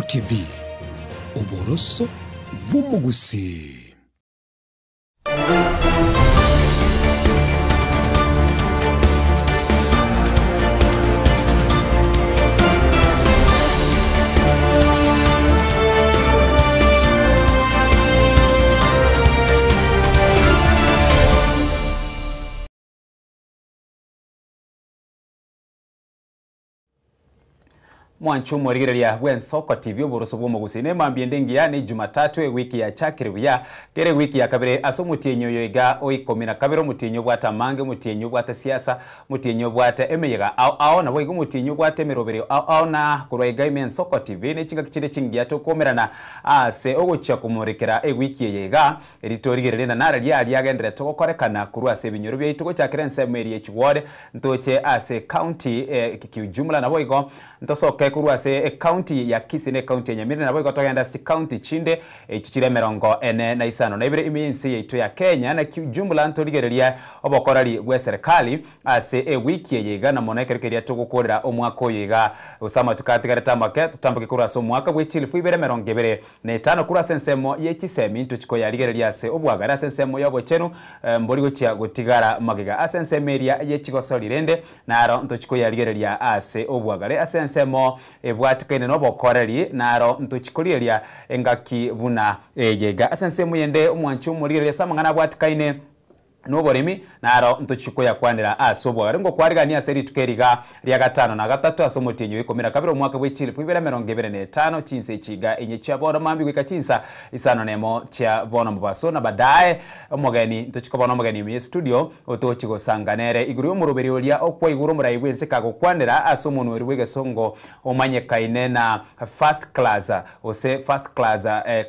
Soko TV, uboroso bw'umugusi. Mwanchu mwarigereria gwen Soko TV uboroso bw'umugusi ne mambiendengi ya ni Jumatatu wiki ya chakiribuya kere wiki ya kabere asomutinyo yoiga oikomina kabero mutinyo bwata mange mutinyo bwata siasa mutinyo bwata emeyega ao na boigo mutinyo bwata merobere ao na kuroiga imen Soko TV ne chinga kichire chingia to komerana ase ogocha kumurekera wiki yega eritorigerere na nara lya agendere to korekana kurwa se binyoro bya itugo chakirense meri echwode ntoche ase county kijumla na boigo ntosoke kurwa se county ya Kisii county ya Nyamira na boigo togenda si county chinde chichire merongo ene na isano na ibere iminsi yetu ya Kenya na kijumla ntorigereria obokorari gwe serikali ase wiki yega na monekerekeria tugukorera omwaka oyega usama tukatigara tamake tutambuke kurwa so mwaka bwechilifu ibere merongo ibere ne tano kurwa sensemo yechisemi ntuchiko yarigereria ase obwagara sensemo yobo chenu mbori gochia gotigara magiga asensemeria yechigosolirende naro ntuchiko yarigereria ase obwagare asensemo ebwatikaine no bokoreri naro ntuchikoliria engaki buna yega asensemo yende omwanchu murigereria samangana bwatikaine noboremi naro ntuchiko yakwanira asobwa ngo kwarigania seri tukeriga lya gatano na gatatu asomotinyo ikomera kabiro mwaka bwechilifu ibere merongo ibere ne tano chinse chiga enye cha bono mambi gwika chinsa isano nemo cha bono mubaso na badaye omogeni ntuchiko bono omogeni mu studio otochigo sanganere iguru muruberi olia okwa iguru murai bwense kagokwanira asomuntu ori bwegesongo omanyekaine na first class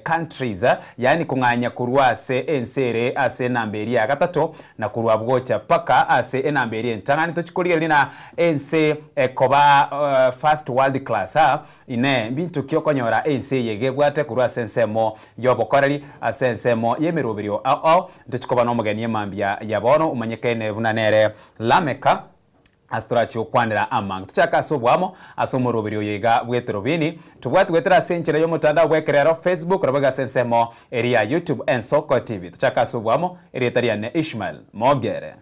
countries yani kunganya kurwa se ensere ase namberi ya gatatu na kurwa bwocha paka ase enamberi entangani tochikoliga lina ense koba first world class ine bintu kyokonyora ense yegebwate kurwa sensemo yobokorari asensemo yemeroberio tochikoba no mugeni yemambia yabono umanyekene bunanere lameka astrachi okwandira amang tuchaka sobwamo asomoroberio yega bweterobini tubwatu gwetera senchera yo mutanda gwekerero Facebook rabaga sensemo area YouTube and Soko TV tuchaka sobwamo eretaria ne Ishmael Mogere.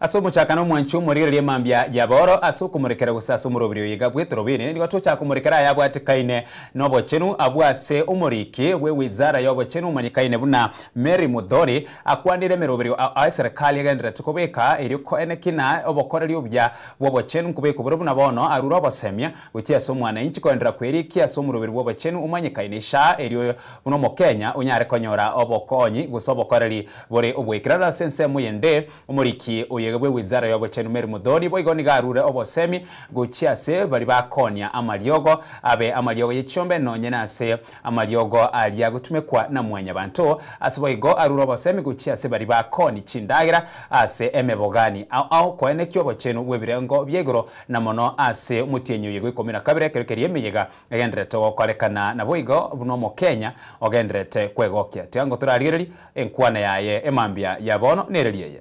Asomo chakano mwanchu murire mambia yaboro asoko murekera gusaso murobirio yiga bweterobini ndi gatocha kumurekera yabwatikaine nobo chenu abwase umuriki we wizara yobo chenu manikaine buna Mary Mudhori akwandire merobirio a serikali yagendera tukobeka eriko enekina obokoreri obya bobo chenu kubeka burubuna bono aruro obosemya gutia so mwana inchi kwendera kweriki asomurobiri bobo chenu umanyikaine sha eriyo buno mo Kenya unyare konyora obokonyi gusobokoreri bore obwekirara sense muyende umuriki bwe wizara yobo chenu Mary Mudhori boigo ni garure obosemi guchia se bari bakonya amaliogo abe amaliogo yichombe nonyena se amaliogo alia gutumekwa na mwanya bantu asiboigo aruro obosemi guchia se bari bakoni chindagira ase emebogani au kwene kyobo chenu webirengo byegoro na mono ase mutienyo yego ikomina kabire kerekeri emeyega agendrete okorekana na boigo buno mo Kenya ogendrete kwegokia tiango turarigeri enkwana yaye emambia yabono nereriye.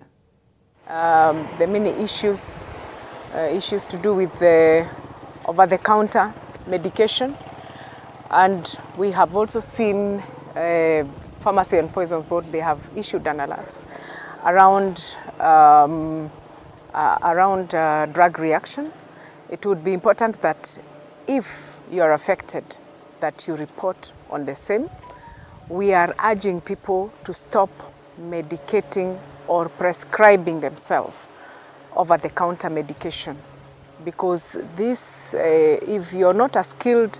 The many issues to do with over-the-counter medication, and we have also seen Pharmacy and Poisons Board. They have issued an alert around drug reaction. It would be important that if you are affected, that you report on the same. We are urging people to stop medicating or prescribing themselves over-the-counter medication, because this, if you're not a skilled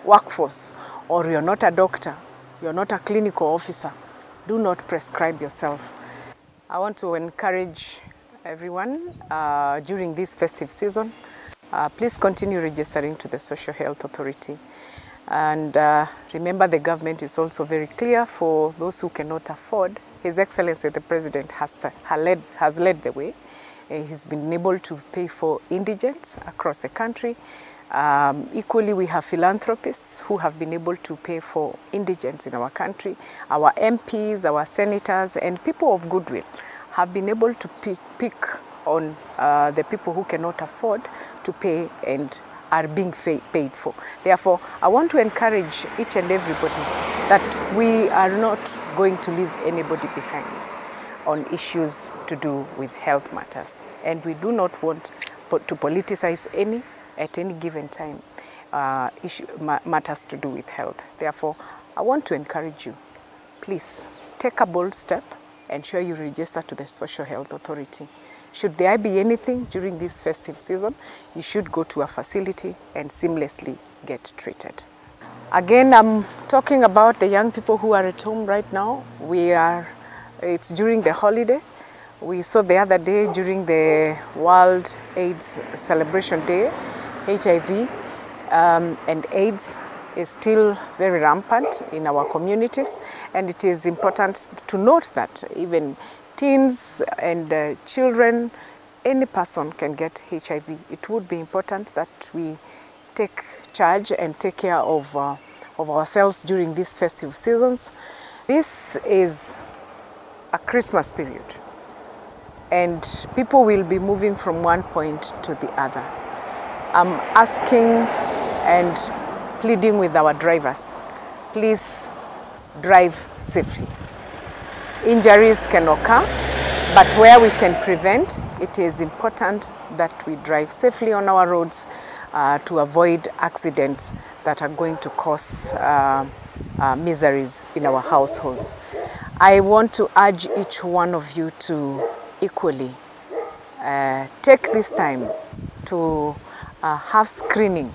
workforce, or you're not a doctor, you're not a clinical officer, do not prescribe yourself. I want to encourage everyone during this festive season, please continue registering to the Social Health Authority. And remember, the government is also very clear for those who cannot afford. His Excellency the President has led the way. He's been able to pay for indigents across the country. Equally, we have philanthropists who have been able to pay for indigents in our country. Our MPs, our senators, and people of goodwill have been able to pick on the people who cannot afford to pay and are being paid for. Therefore, I want to encourage each and everybody that we are not going to leave anybody behind on issues to do with health matters. And we do not want to politicize at any given time matters to do with health. Therefore, I want to encourage you, please take a bold step, ensure you register to the Social Health Authority. Should there be anything during this festive season, you should go to a facility and seamlessly get treated. Again, I'm talking about the young people who are at home right now. It's during the holiday. We saw the other day during the World AIDS Celebration Day, HIV and AIDS is still very rampant in our communities, and it is important to note that even teens and children, any person can get HIV. It would be important that we take charge and take care of ourselves during these festive seasons. This is a Christmas period, and people will be moving from one point to the other. I'm asking and pleading with our drivers, please drive safely. Injuries can occur, but where we can prevent, it is important that we drive safely on our roads to avoid accidents that are going to cause miseries in our households. I want to urge each one of you to equally take this time to have screening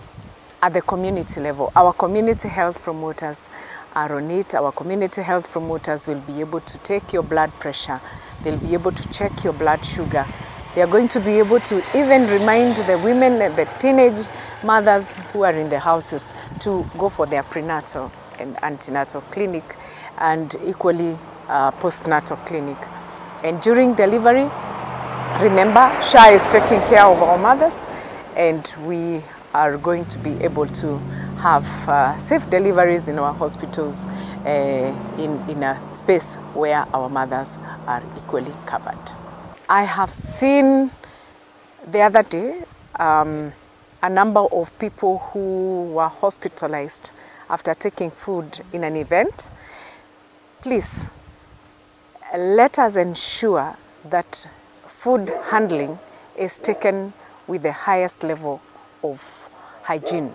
at the community level. Our community health promoters are on it. Our community health promoters will be able to take your blood pressure. They'll be able to check your blood sugar. They are going to be able to even remind the women and the teenage mothers who are in the houses to go for their prenatal and antenatal clinic, and equally postnatal clinic. And during delivery, remember, SHA is taking care of our mothers, and we are going to be able to have safe deliveries in our hospitals in a space where our mothers are equally covered. I have seen the other day a number of people who were hospitalized after taking food in an event. Please, let us ensure that food handling is taken with the highest level of hygiene.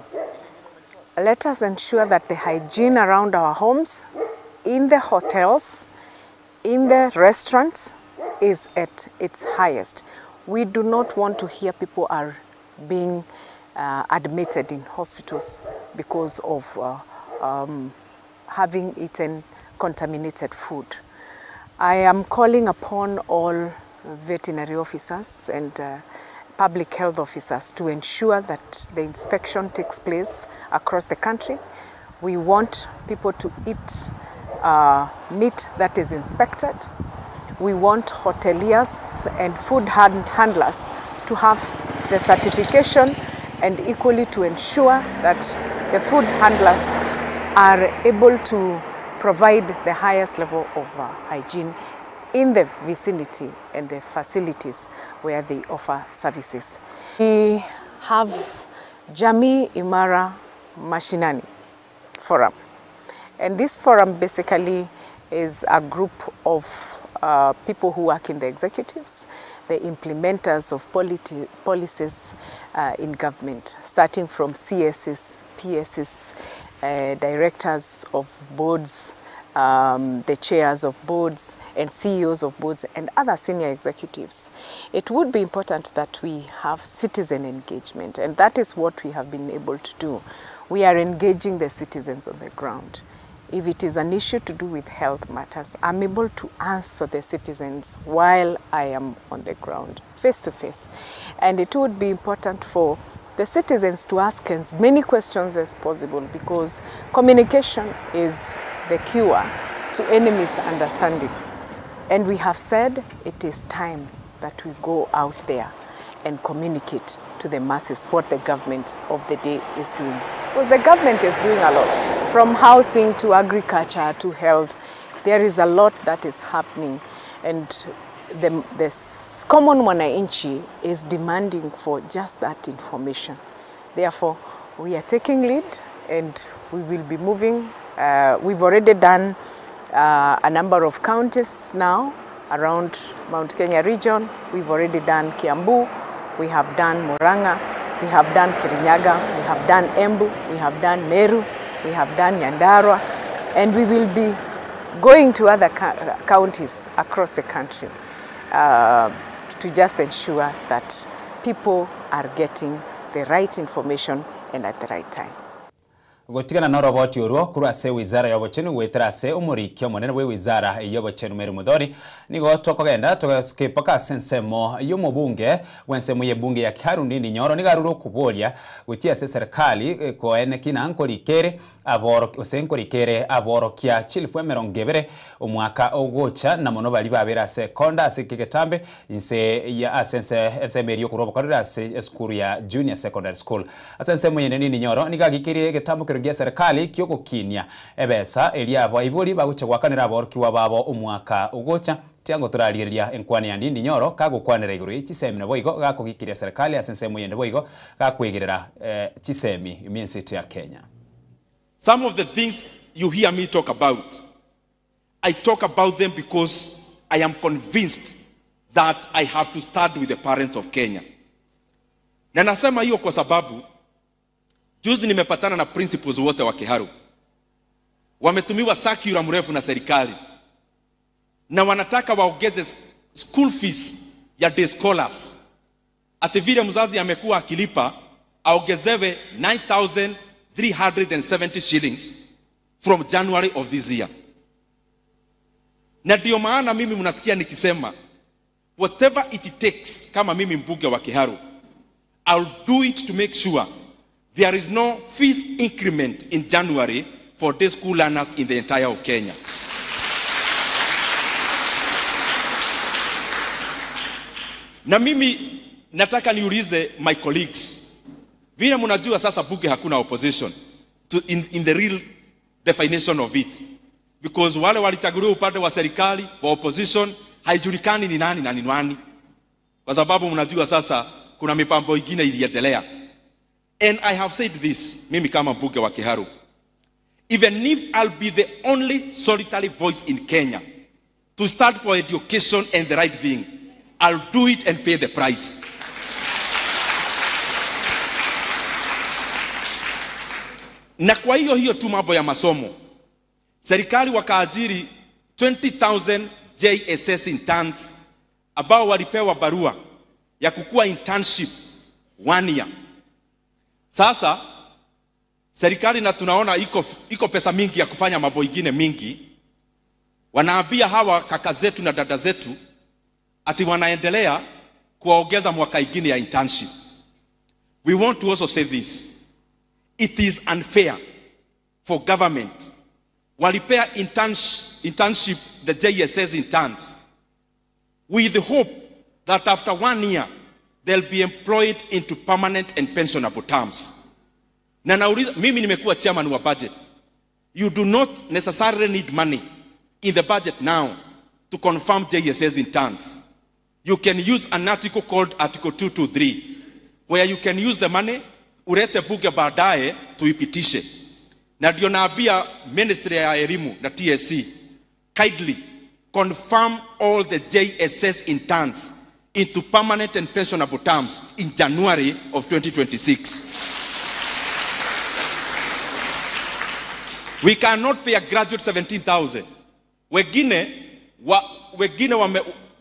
Let us ensure that the hygiene around our homes, in the hotels, in the restaurants, is at its highest. We do not want to hear people are being admitted in hospitals because of having eaten contaminated food. I am calling upon all veterinary officers and public health officers to ensure that the inspection takes place across the country. We want people to eat meat that is inspected. We want hoteliers and food handlers to have the certification, and equally to ensure that the food handlers are able to provide the highest level of hygiene in the vicinity and the facilities where they offer services. We have Jamii Imara Mashinani Forum, and this forum basically is a group of people who work in the executives, the implementers of policies in government, starting from CSs, PSs, directors of boards, the chairs of boards and CEOs of boards and other senior executives. It would be important that we have citizen engagement, and that is what we have been able to do. We are engaging the citizens on the ground. If it is an issue to do with health matters, I'm able to answer the citizens while I am on the ground, face to face. And it would be important for the citizens to ask as many questions as possible, because communication is the cure to any misunderstanding. And we have said it is time that we go out there and communicate to the masses what the government of the day is doing. Because the government is doing a lot, from housing to agriculture to health. There is a lot that is happening, and the common mwananchi is demanding for just that information. Therefore, we are taking lead, and we will be moving. We've already done a number of counties now around Mount Kenya region. We've already done Kiambu, we have done Murang'a, we have done Kirinyaga, we have done Embu, we have done Meru, we have done Nyandarua, and we will be going to other counties across the country to just ensure that people are getting the right information and at the right time. Gotigana na roboti oruo kura se wizara ya bochenu wetera se umurikyo monene we wizara ya bochenu Mary Muthoni nigo tokogenda tokeskepaka sensemo y'omubunge wensemo ye bunge ya Kiharu Ndindi Nyoro nigaruro kubolia gutia se serikali ko ene kinanko likere aboro osenko likere aboro kia chilifu emerongevere omwaka ogocha na mono bali babera sekonda sekegetambe inse ya asense esemerio kurobokorera se eskuru ya junior secondary school asensemo ye Ndindi Nyoro nigagikire getambo ya serikali kyoko kinya ebesa eliabo ibori baguche gwakanira aborkiwa babo omwaka ugocha tiango turaliria enkwani ya Ndindi Nyoro kagukwanira iguru ichisemine boigo gakugikiria serikali asensemo yende boigo gakwegerera chisemi imiensity ya Kenya. Some of the things you hear me talk about, I talk about them because I am convinced that I have to start with the parents of Kenya. Na nasema hiyo kwa sababu juzi nimepatana na principals wote wa Kiharu. Wametumiwa circular mrefu na serikali. Na wanataka waongeze school fees ya day scholars. Ati vile mzazi amekuwa akilipa aongezewe 9,370 shillings from January of this year. Na ndio maana mimi mnasikia nikisema whatever it takes kama mimi mbunge wa Kiharu, I'll do it to make sure there is no fees increment in January for day school learners in the entire of Kenya. Na mimi nataka niulize my colleagues, vile mnajua sasa bunge hakuna opposition in the real definition of it, because wale walichaguliwa upande wa serikali wa opposition haijulikani ni nani na ni nani, kwa sababu mnajua sasa kuna mipango ingine iliendelea. And I have said this, mimi kama mbunge wa Kiharu, even if I'll be the only solitary voice in Kenya to stand for education and the right thing, I'll do it and pay the price. Na kwa hiyo tu mambo ya masomo, serikali wakaajiri 20,000 JSS interns ambao walipewa barua ya kukua internship 1 year. Sasa serikali na tunaona iko pesa mingi ya kufanya mambo ingine mingi, wanaambia hawa kaka zetu na dada zetu ati wanaendelea kuongeza mwaka ingine ya internship. We want to also say this. It is unfair for government walipea internship the JSS interns with the hope that after 1 year they'll be employed into permanent and pensionable terms. Na nauliza, mimi nimekuwa chairman wa budget. You do not necessarily need money in the budget now to confirm JSS interns. You can use an article called Article 223, where you can use the money, urete bunge baadaye tuipitishe. Na ndio naambia Ministry ya Elimu na TSC, kindly confirm all the JSS interns into permanent and pensionable terms in January of 2026. We cannot pay a graduate 17,000.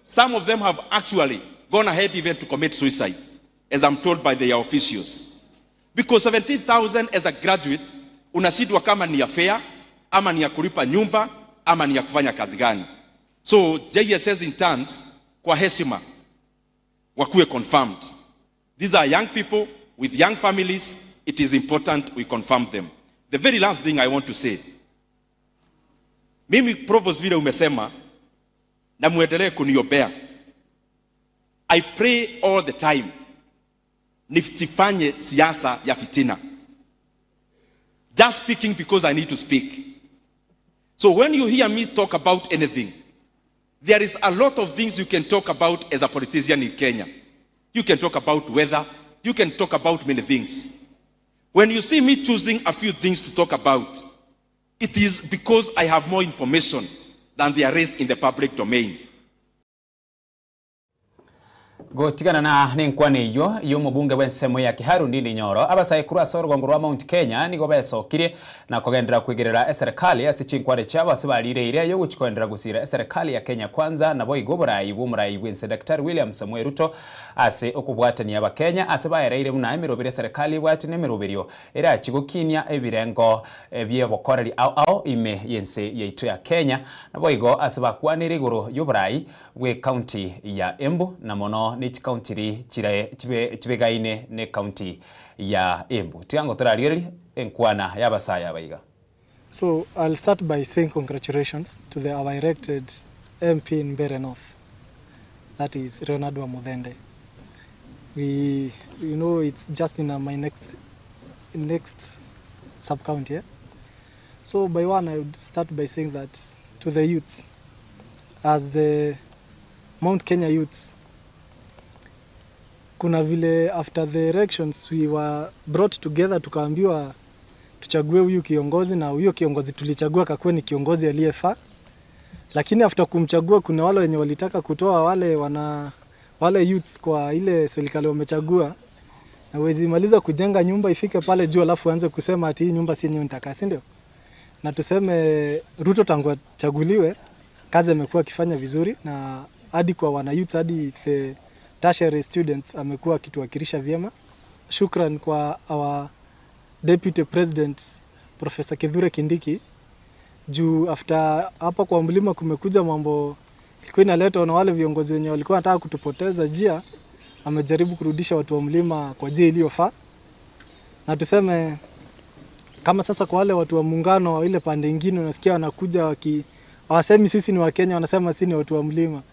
Some of them have actually gone ahead even to commit suicide, as I'm told by their officials. Because 17,000 as a graduate, unashindwa kama ni ya fare, ama ni ya kulipa nyumba, ama ni ya kufanya kazi gani. So JSS interns kwa heshima wakuwe confirmed. These are young people with young families, it is important we confirm them. The very last thing I want to say, mimi Provost vile umesema, na muendelee kuniombea. I pray all the time, nisifanye siasa ya fitina. Just speaking because I need to speak. So when you hear me talk about anything, there is a lot of things you can talk about as a politician in Kenya. You can talk about weather, you can talk about many things. When you see me choosing a few things to talk about, it is because I have more information than there is in the public domain. Gotigana na ninkwani yo mubunge wensemo ya Kiharu Ndindi Nyoro abasaye kura sorgongo rwa Mount Kenya nigo besokire na kugendera kwigerera serikali asichinkware cyaba sibalire ire yo guchikondera gusira serikali ya Kenya kwanza nabo igoburayi bumurayi bwense Dr. William Samuel Ruto ase okubwatani aba Kenya asebayereire muna emirobire serikali bwatine miroberio era chigokinia ebirengo byebokoreri au ime yense yaitu ya Kenya nabo igo asebakwanire iguru y'uburayi we county ya Embu na mono ni county chibegaine ne county ya Embu tiango tararieri enkwana yabasaya abaiga. So I'll start by saying congratulations to our elected MP in Mbeere North, that is Leonard Wamuthende. You know, it's just in my next sub-county. Yeah? So by one, I would start by saying that to the youths, as the Mount Kenya youths, kuna vile after the elections we were brought together tukaambiwa tuchague huyu kiongozi, na huyo kiongozi tulichagua kakwe ni kiongozi aliyefaa. Lakini after kumchagua kuna wale wenye walitaka kutoa wale youths kwa ile serikali wamechagua, na wezi maliza kujenga nyumba ifike pale juu alafu anze kusema ati hii nyumba si yenyewe nitaka, si ndio? Na tuseme Ruto tangu achaguliwe kazi amekuwa akifanya vizuri, na hadi kwa wana youth hadi the tertiary students amekuwa akituwakilisha vyema. Shukran kwa our Deputy President Professor Kithure Kindiki, juu after hapa kwa mlima kumekuja mambo ilikuwa inaletwa na wale viongozi wenye walikuwa wanataka kutupoteza njia, amejaribu kurudisha watu wa mlima kwa njia iliyofaa. Na tuseme kama sasa kwa wale watu wa muungano wa ile pande nyingine unasikia wanakuja hawasemi sisi ni wa Kenya, wanasema sisi ni watu wa mlima.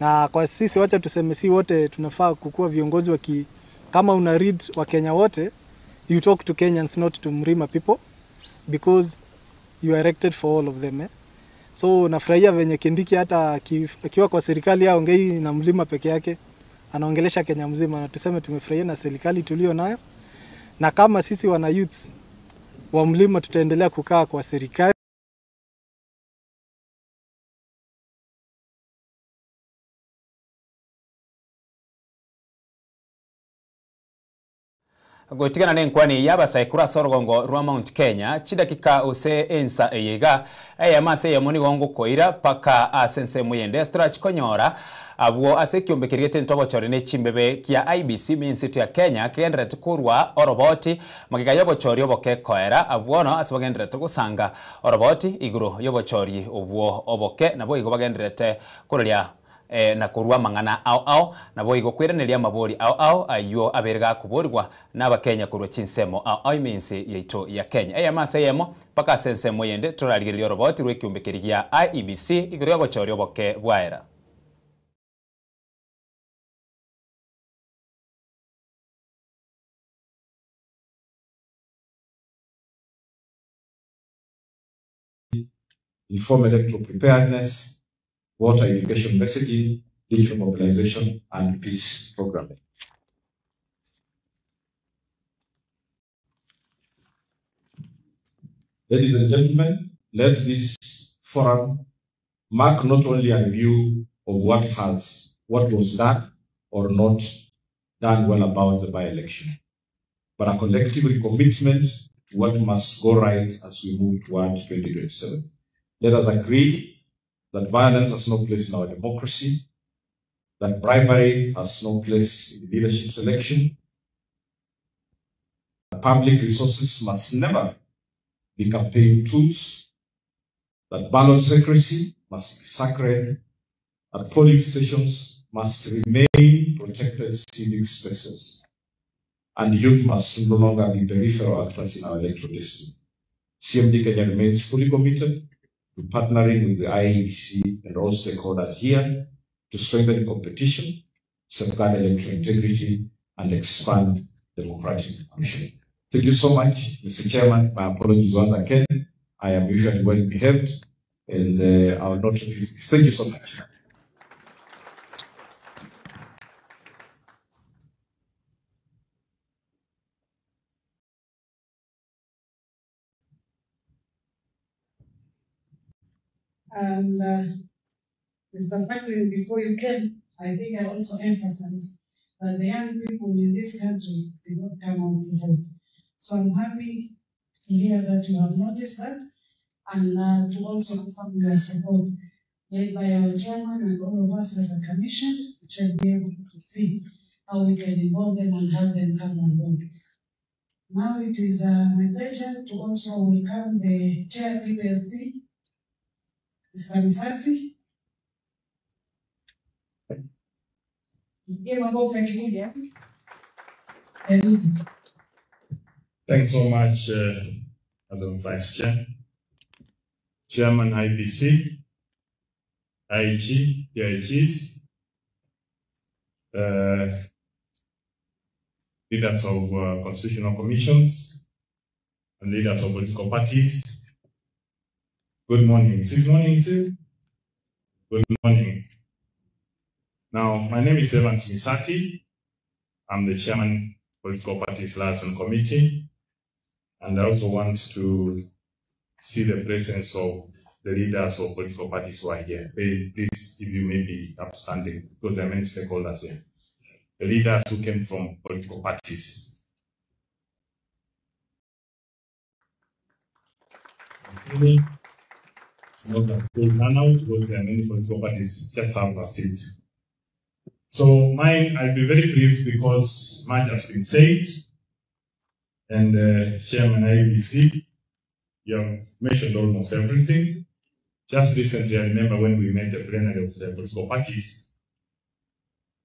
Na kwa sisi wacha tuseme si wote tunafaa kukua viongozi kama una read wa Kenya wote, you talk to Kenyans not to Mrima people, because you are elected for all of them. So nafurahia venye Kindiki hata akiwa kwa serikali haongei na mlima peke yake, anaongelesha Kenya mzima, na tuseme tumefurahia na serikali tulio nayo. Na kama sisi wana youths wa mlima tutaendelea kukaa kwa serikali. Gotigana nenkwani yabasaye kura sorgongo rwa Mount Kenya chidakika use ensa eyega mase yamoni gongo koira paka asense muyende stretch konyora abwo asekyombekerete ntobo chorene chimbebe kia IBC minsitu ya Kenya kendere tukurwa oroboti magiga yobochori oboke koera abwono asibagendere tugusanga oroboti iguru yobochori obwo oboke nabo igo bagenderete kuria na kurwa mangana au nabo igokwireneria mabori au ayo aberga kuborwa n'abakenya kurwa chinsemo au imense yeito ya Kenya mase yemo paka sense moyende turarigirio robot rwekyumbekerigia IEBC iguru gochori oboke bwaera. Inform electoral preparedness, water education messaging, digital mobilization, and peace programming. Ladies and gentlemen, let this forum mark not only a review of what was done or not done well about the by-election, but a collective commitment to what must go right as we move towards 2027. Let us agree that violence has no place in our democracy, that bribery has no place in leadership selection, that public resources must never be campaign tools, that ballot secrecy must be sacred, that polling stations must remain protected civic spaces. and youth must no longer be peripheral actors in our electoral destiny. CMD Kenya remains fully committed to partnering with the IEBC and all stakeholders here to strengthen competition, safeguard electoral integrity, and expand democratic inclusion. Thank you so much, Mr. Chairman. My apologies once again. I am usually well behaved, and I will not repeat this. Thank you so much. And Mr. Franklin, before you came, I think I also emphasized that the young people in this country did not come out to vote. So I'm happy to hear that you have noticed that, and to also confirm your support led by our chairman and all of us as a commission, which will be able to see how we can involve them and have them come on board. Now it is my pleasure to also welcome the chair PPLC, Mr. Misati. Thanks so much, Madam Vice Chair, Chairman IBC, IG, DIGs, leaders of constitutional commissions, and leaders of political parties. Good morning. Is it morning, sir? Good morning. Now, my name is Evans Misati. I'm the chairman of Political Parties Liaison Committee. And I also want to see the presence of the leaders of political parties who are here. Please, if you may be upstanding, because there are many stakeholders here. The leaders who came from political parties. It's not a full turnout because there are many political parties just have a seat. So mine, I'll be very brief because much has been said. And Chairman IBC, you have mentioned almost everything. Just recently, I remember when we met the plenary of the political parties,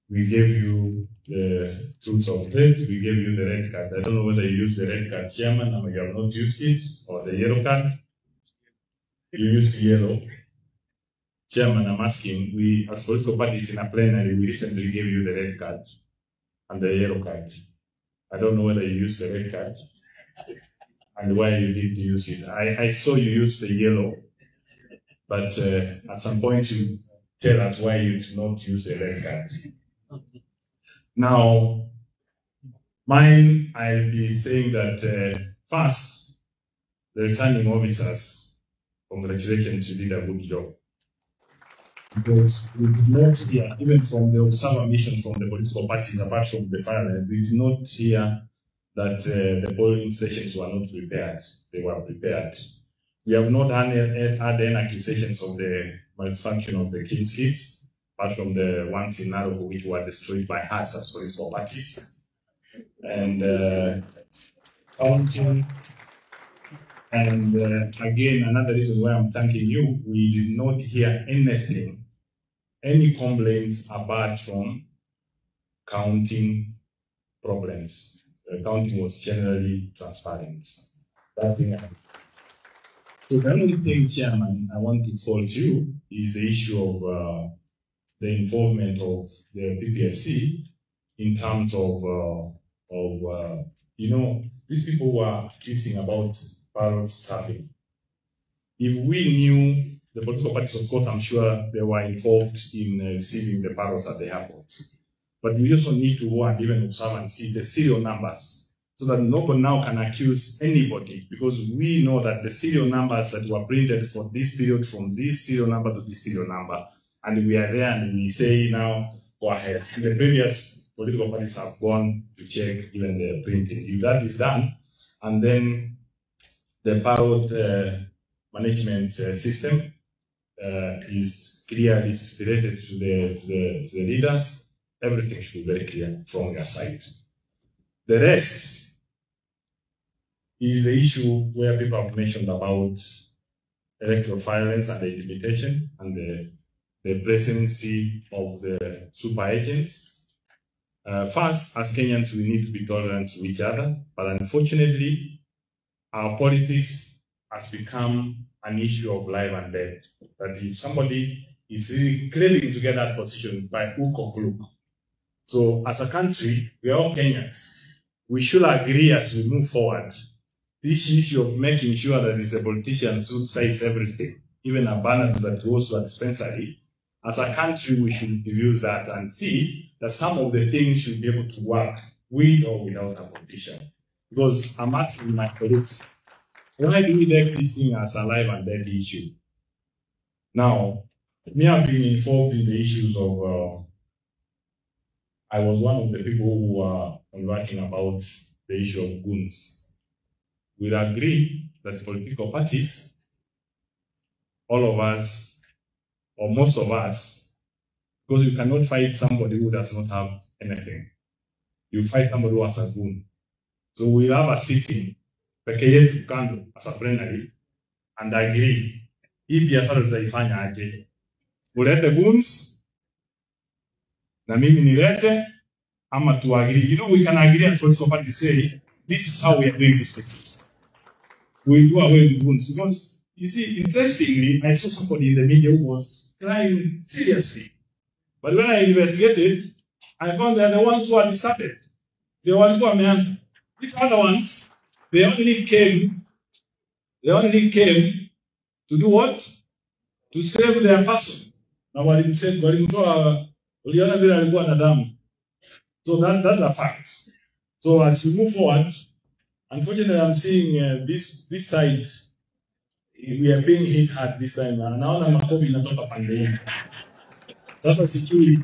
we gave you the tools of trade, we gave you the red card. I don't know whether you used the red card, Chairman, or you have not used it, or the yellow card. You used yellow. Chairman, I'm asking, we, as political parties in a plenary, we recently gave you the red card and the yellow card. I don't know whether you used the red card and why you didn't use it. I saw you use the yellow, but at some point you tell us why you did not use the red card. Now, mine, I'll be saying that first, the returning officers, congratulations, you did a good job. Because we did not hear, even from the observer mission from the political parties, apart from the fire, we did not hear that the polling stations were not prepared. They were prepared. We have not had any accusations of the malfunction of the King's kits, apart from the ones in Naroko which were destroyed by us as political parties. And counting. And again, another reason why I'm thanking you, we did not hear anything, any complaints apart from counting problems. The counting was generally transparent. That thing. So the only thing, Chairman, I want to fault you is the issue of the involvement of the PPLC in terms of you know, these people were accusing about ballot stuffing. If we knew the political parties, of course, I'm sure they were involved in receiving the ballots at the airport. But we also need to go and even observe and see the serial numbers so that nobody now can accuse anybody, because we know that the serial numbers that were printed for this period, from this serial number to this serial number, and we are there and we say now, go ahead. The previous political parties have gone to check even the printing. If that is done, and then the ballot management system is clearly stipulated to the leaders, everything should be very clear from your side. The rest is the issue where people have mentioned about electoral violence and the intimidation and the presence of the super agents. First, as Kenyans, we need to be tolerant to each other, but unfortunately, our politics has become an issue of life and death. That if somebody is really clearly to get that position by hook or crook. So as a country, we are all Kenyans. We should agree as we move forward. This issue of making sure that it's a politician who says everything, even a banner that goes to a dispensary, as a country, we should review that and see that some of the things should be able to work with or without a politician. Because I'm asking my colleagues, why do we take this thing as a life and death issue? Now, me, I've been involved in the issues of, I was one of the people who were writing about the issue of goons. We agree that political parties, all of us, or most of us, because you cannot fight somebody who does not have anything. You fight somebody who has a goon. So we have a sitting, peke yetu kando, as a plenary, and agree, hii biashara tutaifanya aje. Ulete goons, na mimi nilete, ama to agree. You know, we can agree and political party say, this is how we are doing this business. We go away with goons. Because, you see, interestingly, I saw somebody in the media who was crying seriously. But when I investigated, I found that the ones who had started, the ones who are answer. These other ones, they only came to do what? To save their person. Now, what you said, so that's a fact. So as we move forward, unfortunately, I'm seeing this side, we are being hit hard this time. Naona makofi inatoka pande hii. Sasa sijui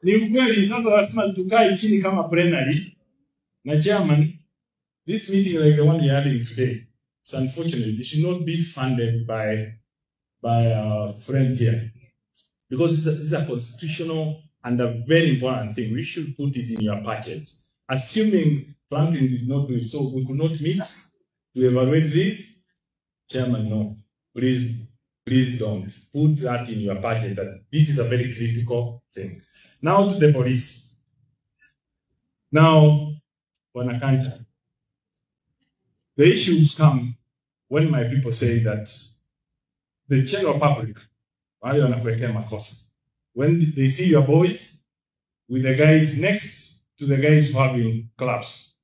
ni ukweli, sasa lazima tukae chini kama plenary na chairman. This meeting like the one we are having today, it's unfortunate. It should not be funded by our friend here, because this is a constitutional and a very important thing. We should put it in your budget. Assuming Franklin did not do it, so we could not meet to evaluate this. Chairman, no, please don't put that in your budget. That this is a very critical thing. Now to the police. Now, Wanakanta, the issues come when my people say that the general public, when they see your boys with the guys next to the guys who are having clubs,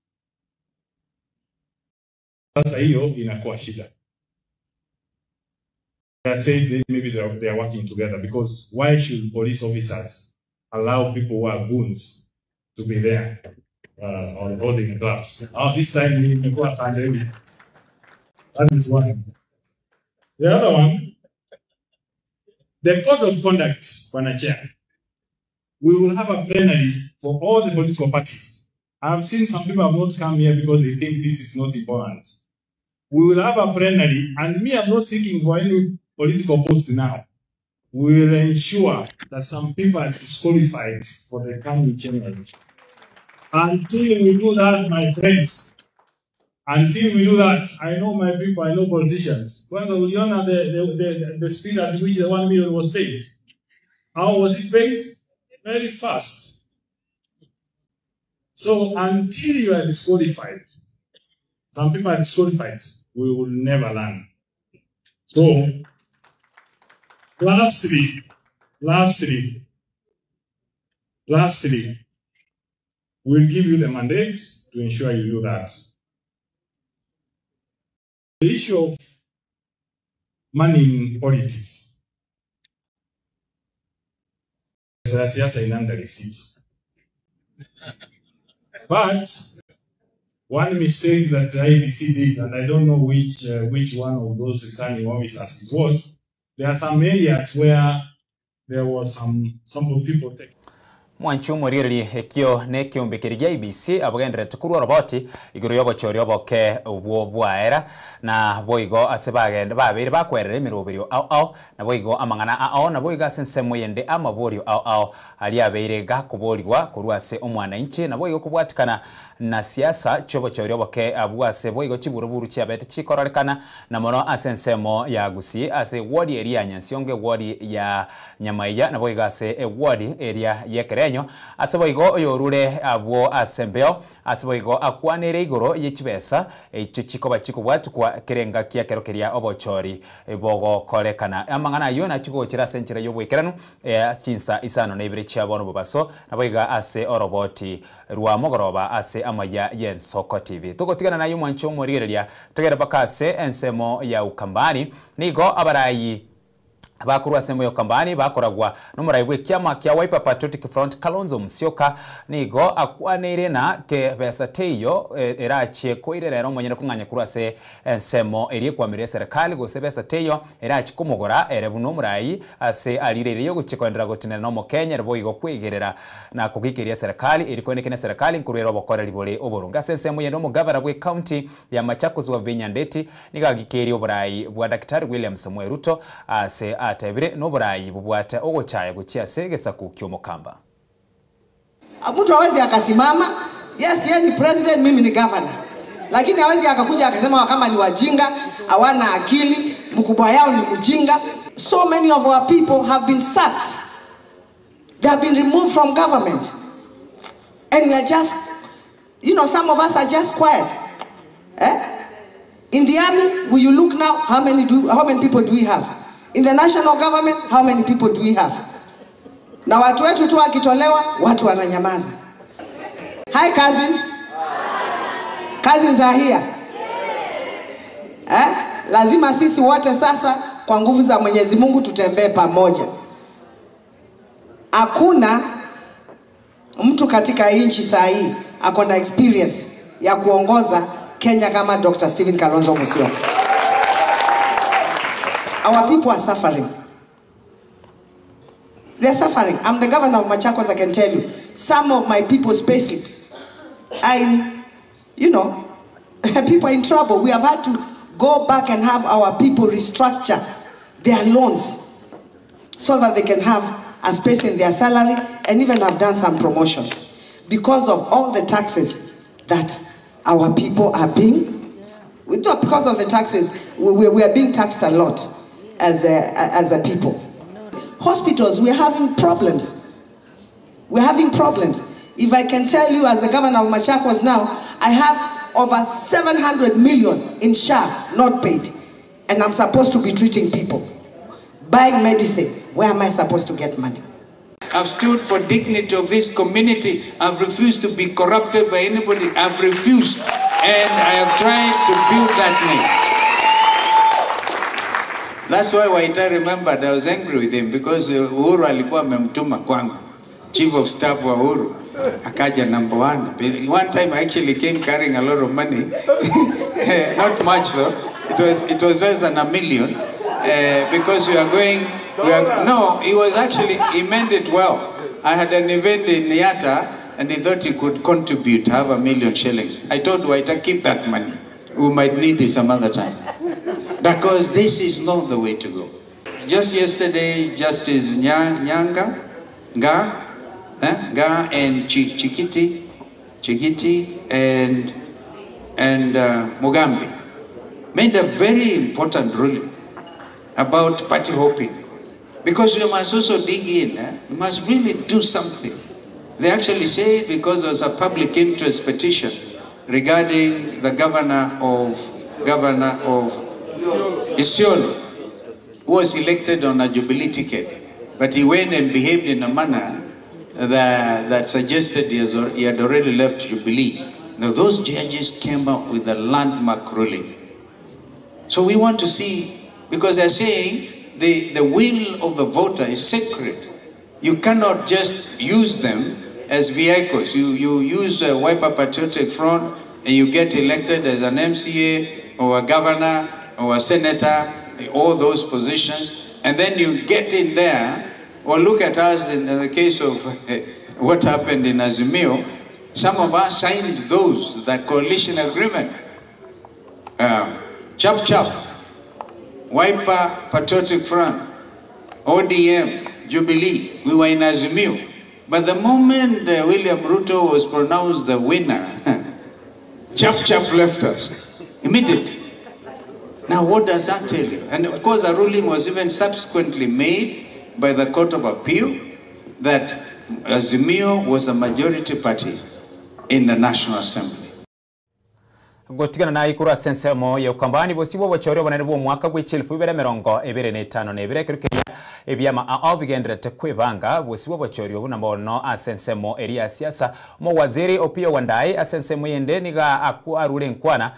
sasa hiyo inakuwa shida. I say maybe they are working together, because why should police officers allow people who are goons to be there or holding clubs? This time we go outside. That is one. The other one, the code of conduct, Chair. We will have a plenary for all the political parties. I have seen some people have not come here because they think this is not important. We will have a plenary, and me, I'm not seeking for any political post now. We will ensure that some people are disqualified for the coming January. Until we do that, my friends, until we do that, I know my people, I know politicians. When we honor the speed at which the 1 million was paid, how was it paid? Very fast. So until you are disqualified, some people are disqualified, we will never learn. So, lastly, we'll give you the mandate to ensure you do that. The issue of money in politics. Siasa inaenda receipt. But one mistake that the IBC did, and I don't know which one of those returning officers it was, there are some areas where there was some people taking. Mwanchu Muririri ekio ne kiumbikirigia IBC abugendere tukurwa roboti iguru yogo chori oboke ubwo bwaera na boigo asebagende babiri bakwerere mirubirio au na boigo amangana au na boiga sensemo yende amaborio au ali abeire gakuborirwa kurwase omwana inchi na boigo kubwatikana na siasa chobo chori oboke abwase boigo chiburuburu chiabete chikororikana na mono asensemo ya gusi ase ward area nyansionge ward ya Nyamaiya na boiga ase ward area yekere Kenyo asaboigo yorure abo asembeo asaboigo akwanere igoro yichibesa echo chikoba chikobwatu kwa kerenga kia kerokeria obochori bogo korekana amangana yo na chiko chira senchira yo bwekeranu chinsa isano na ibire chabono bobaso naboiga ase oroboti rwa mogoroba ase amaya yensoko TV tugotigana nayo mwancho morigereria tegera bakase ensemo ya ukambani nigo abarayi abakuru asemo yo kambani bakoragwa n'umurayibwe kyama kya Wiper Patriotic Front Kalonzo Musyoka nigo akwanire na ke besateyo erache koirerero monyene kunganya kurase ensemo eri kwamire serikali gose besateyo erache kumugora erebuno murayi ase alireriyo guchikwendera gotinera no Kenya rebo igo kwigerera na kugikiria serikali eri konekene serikali nkurero bokora libole oborunga sensemo yeno mugabara gwe county ya Machakos wa Vinyandeti nigagikeri oburayi bwa Dr. William Samuel Ruto ase atebire n'oburayi bubwate ogochaya guchia segesa ku kyomokamba. Mtu hawezi akasimama, yes yeye ni president, mimi ni governor. Lakini hawezi akakuja akasema kama ni wajinga, hawana akili, mkubwa yao ni mjinga. So many of our people have been sacked. They have been removed from government. And we are just, you know, some of us are just quiet. In the army, will you look now, how many people do we have? In the national government, how many people do we have? Na watu wetu tu wakitolewa, watu wananyamaza. Hi cousins. Cousins are here. Lazima sisi wote sasa kwa nguvu za Mwenyezi Mungu tutembee pamoja. Hakuna mtu katika nchi saa hii akona experience ya kuongoza Kenya kama Dr. Stephen Kalonzo Musyoka. Our people are suffering. They're suffering. I'm the governor of Machakos, I can tell you. Some of my people's payslips, people are in trouble. We have had to go back and have our people restructure their loans so that they can have a space in their salary and even have done some promotions because of all the taxes that our people are paying. Because of the taxes, we are being taxed a lot as a people. Hospitals, we're having problems. We're having problems. If I can tell you, as the governor of Machakos now, I have over 700 million in SHA not paid. And I'm supposed to be treating people. Buying medicine, where am I supposed to get money? I've stood for dignity of this community. I've refused to be corrupted by anybody. I've refused. And I have tried to build that name. That's why Waita remembered I was angry with him because Uhuru alikuwa amemtuma kwangu. Chief of Staff wa Uhuru. Akaja number 1. One time I actually came carrying a lot of money. Not much though. It was less than $1 million. Because he meant it well. I had an event in Niata and he thought he could contribute, have $1 million shillings. I told Waita, keep that money. We might need it some other time. Because this is not the way to go. Just yesterday, Justice Nyanga, Nga and Chikiti and Mugambi made a very important ruling about party hopping. Because you must also dig in, you must really do something. They actually say because there was a public interest petition regarding the governor of Isiolo, who was elected on a Jubilee ticket, but he went and behaved in a manner that suggested he had already left Jubilee. Now those judges came out with a landmark ruling. So we want to see, because they're saying the will of the voter is sacred. You cannot just use them as vehicles. You use a Wiper Patriotic Front and you get elected as an MCA or a governor or a senator, all those positions, and then you get in there, or look at us in the case of what happened in Azimio. Some of us signed that coalition agreement. Chap, Wiper Patriotic Front, ODM, Jubilee, we were in Azimio. But the moment William Ruto was pronounced the winner, Chap left us immediately. Now what does that tell you? And of course a ruling was even subsequently made by the Court of Appeal, that Azimio was a majority party in the National Assembly. Gotigana na ikura sensemo ya ukambani bosibo bachori banane bo mwaka gw'ichelfu ibere merongo ebere n'etano n'ebere kirikeya ebyama abigendrete kwebanga bosibo bachori obunambono asensemo eri siasa mo waziri Opiyo Wandayi asensemo yende niga arule nkwana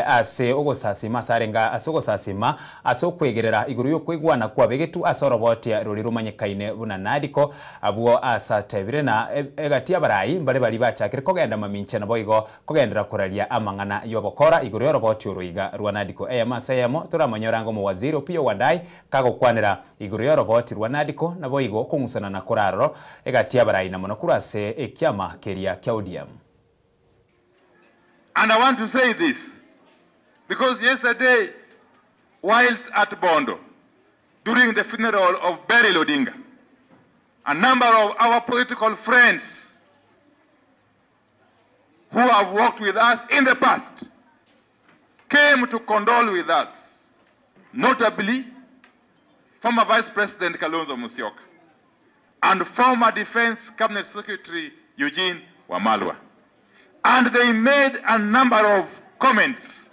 ase ogosasi masarenga asogosasima asokwegerera iguru yo kwegwana kwa begetu asoroboti ruri rumanyekaine bunanadiko abuo asatebire na egati abarayi mbale bali bachakire kogenda maminche nabo igo kogendera kuralia amangana yobokora iguru yo roboti uruiga rwanadiko masayemo turamanyorango mu waziri Opiyo Wandayi kago kwanira iguru yo roboti rwanadiko nabo igo kungusana na koraro egati abarayi namono kurase ekyama keria kyaudiam. And I want to say this because yesterday, whilst at Bondo, during the funeral of Beryl Odinga, a number of our political friends who have worked with us in the past came to condole with us, notably former Vice President Kalonzo Musyoka and former Defense Cabinet Secretary Eugene Wamalwa. And they made a number of comments,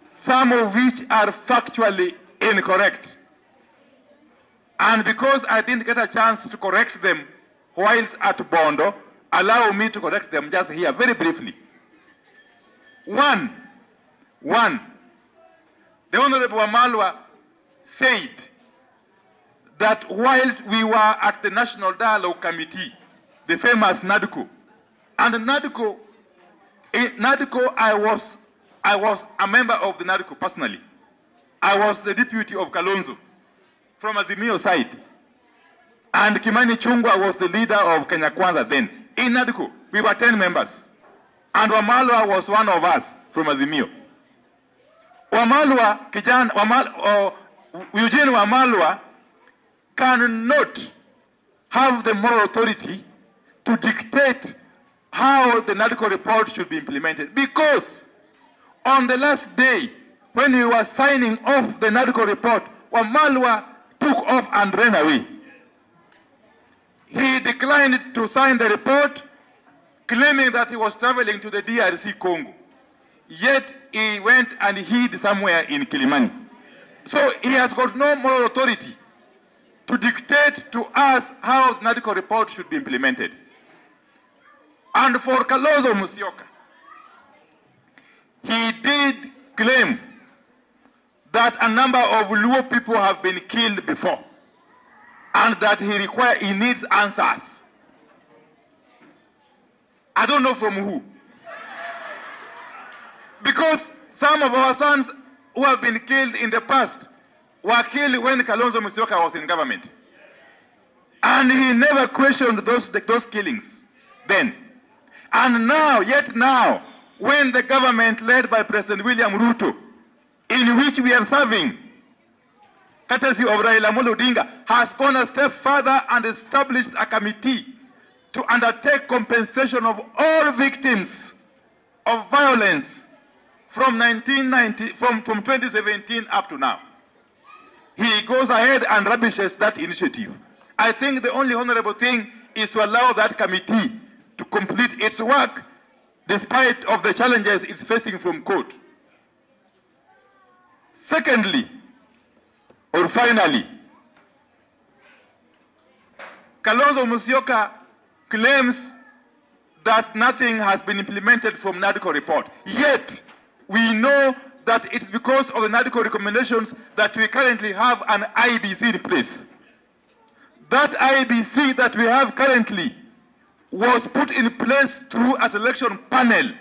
some of which are factually incorrect. And because I didn't get a chance to correct them whilst at Bondo, allow me to correct them just here very briefly. One, the Honorable Wamalwa said that whilst we were at the National Dialogue Committee, the famous NADCO, and NADCO, I was a member of the NADCO personally. I was the deputy of Kalonzo from Azimio side. And Kimani Chungwa was the leader of Kenya Kwanza then. In NADCO, we were 10 members. And Wamalwa was one of us from Azimio. Eugene Wamalwa cannot have the moral authority to dictate how the NADCO report should be implemented. Because on the last day, when we were signing off the NADCO report, Wamalwa took off and ran away. He declined to sign the report, claiming that he was traveling to the DRC Congo. Yet he went and hid somewhere in Kilimani. So he has got no moral authority to dictate to us how the NADCO report should be implemented. And for Kalonzo Musyoka, he did claim that a number of Luo people have been killed before and that he needs answers. I don't know from who. Because some of our sons who have been killed in the past were killed when Kalonzo Musyoka was in government. And he never questioned those killings then. And now, yet now, when the government led by President William Ruto, in which we are serving, courtesy of Raila Amolo Odinga, has gone a step further and established a committee to undertake compensation of all victims of violence from 2017 up to now. He goes ahead and rubbishes that initiative. I think the only honorable thing is to allow that committee to complete its work despite of the challenges it's facing from court. Secondly, or finally, Kalonzo Musyoka claims that nothing has been implemented from NADCO report. Yet, we know that it's because of the NADCO recommendations that we currently have an IBC in place. That IBC that we have currently was put in place through a selection panel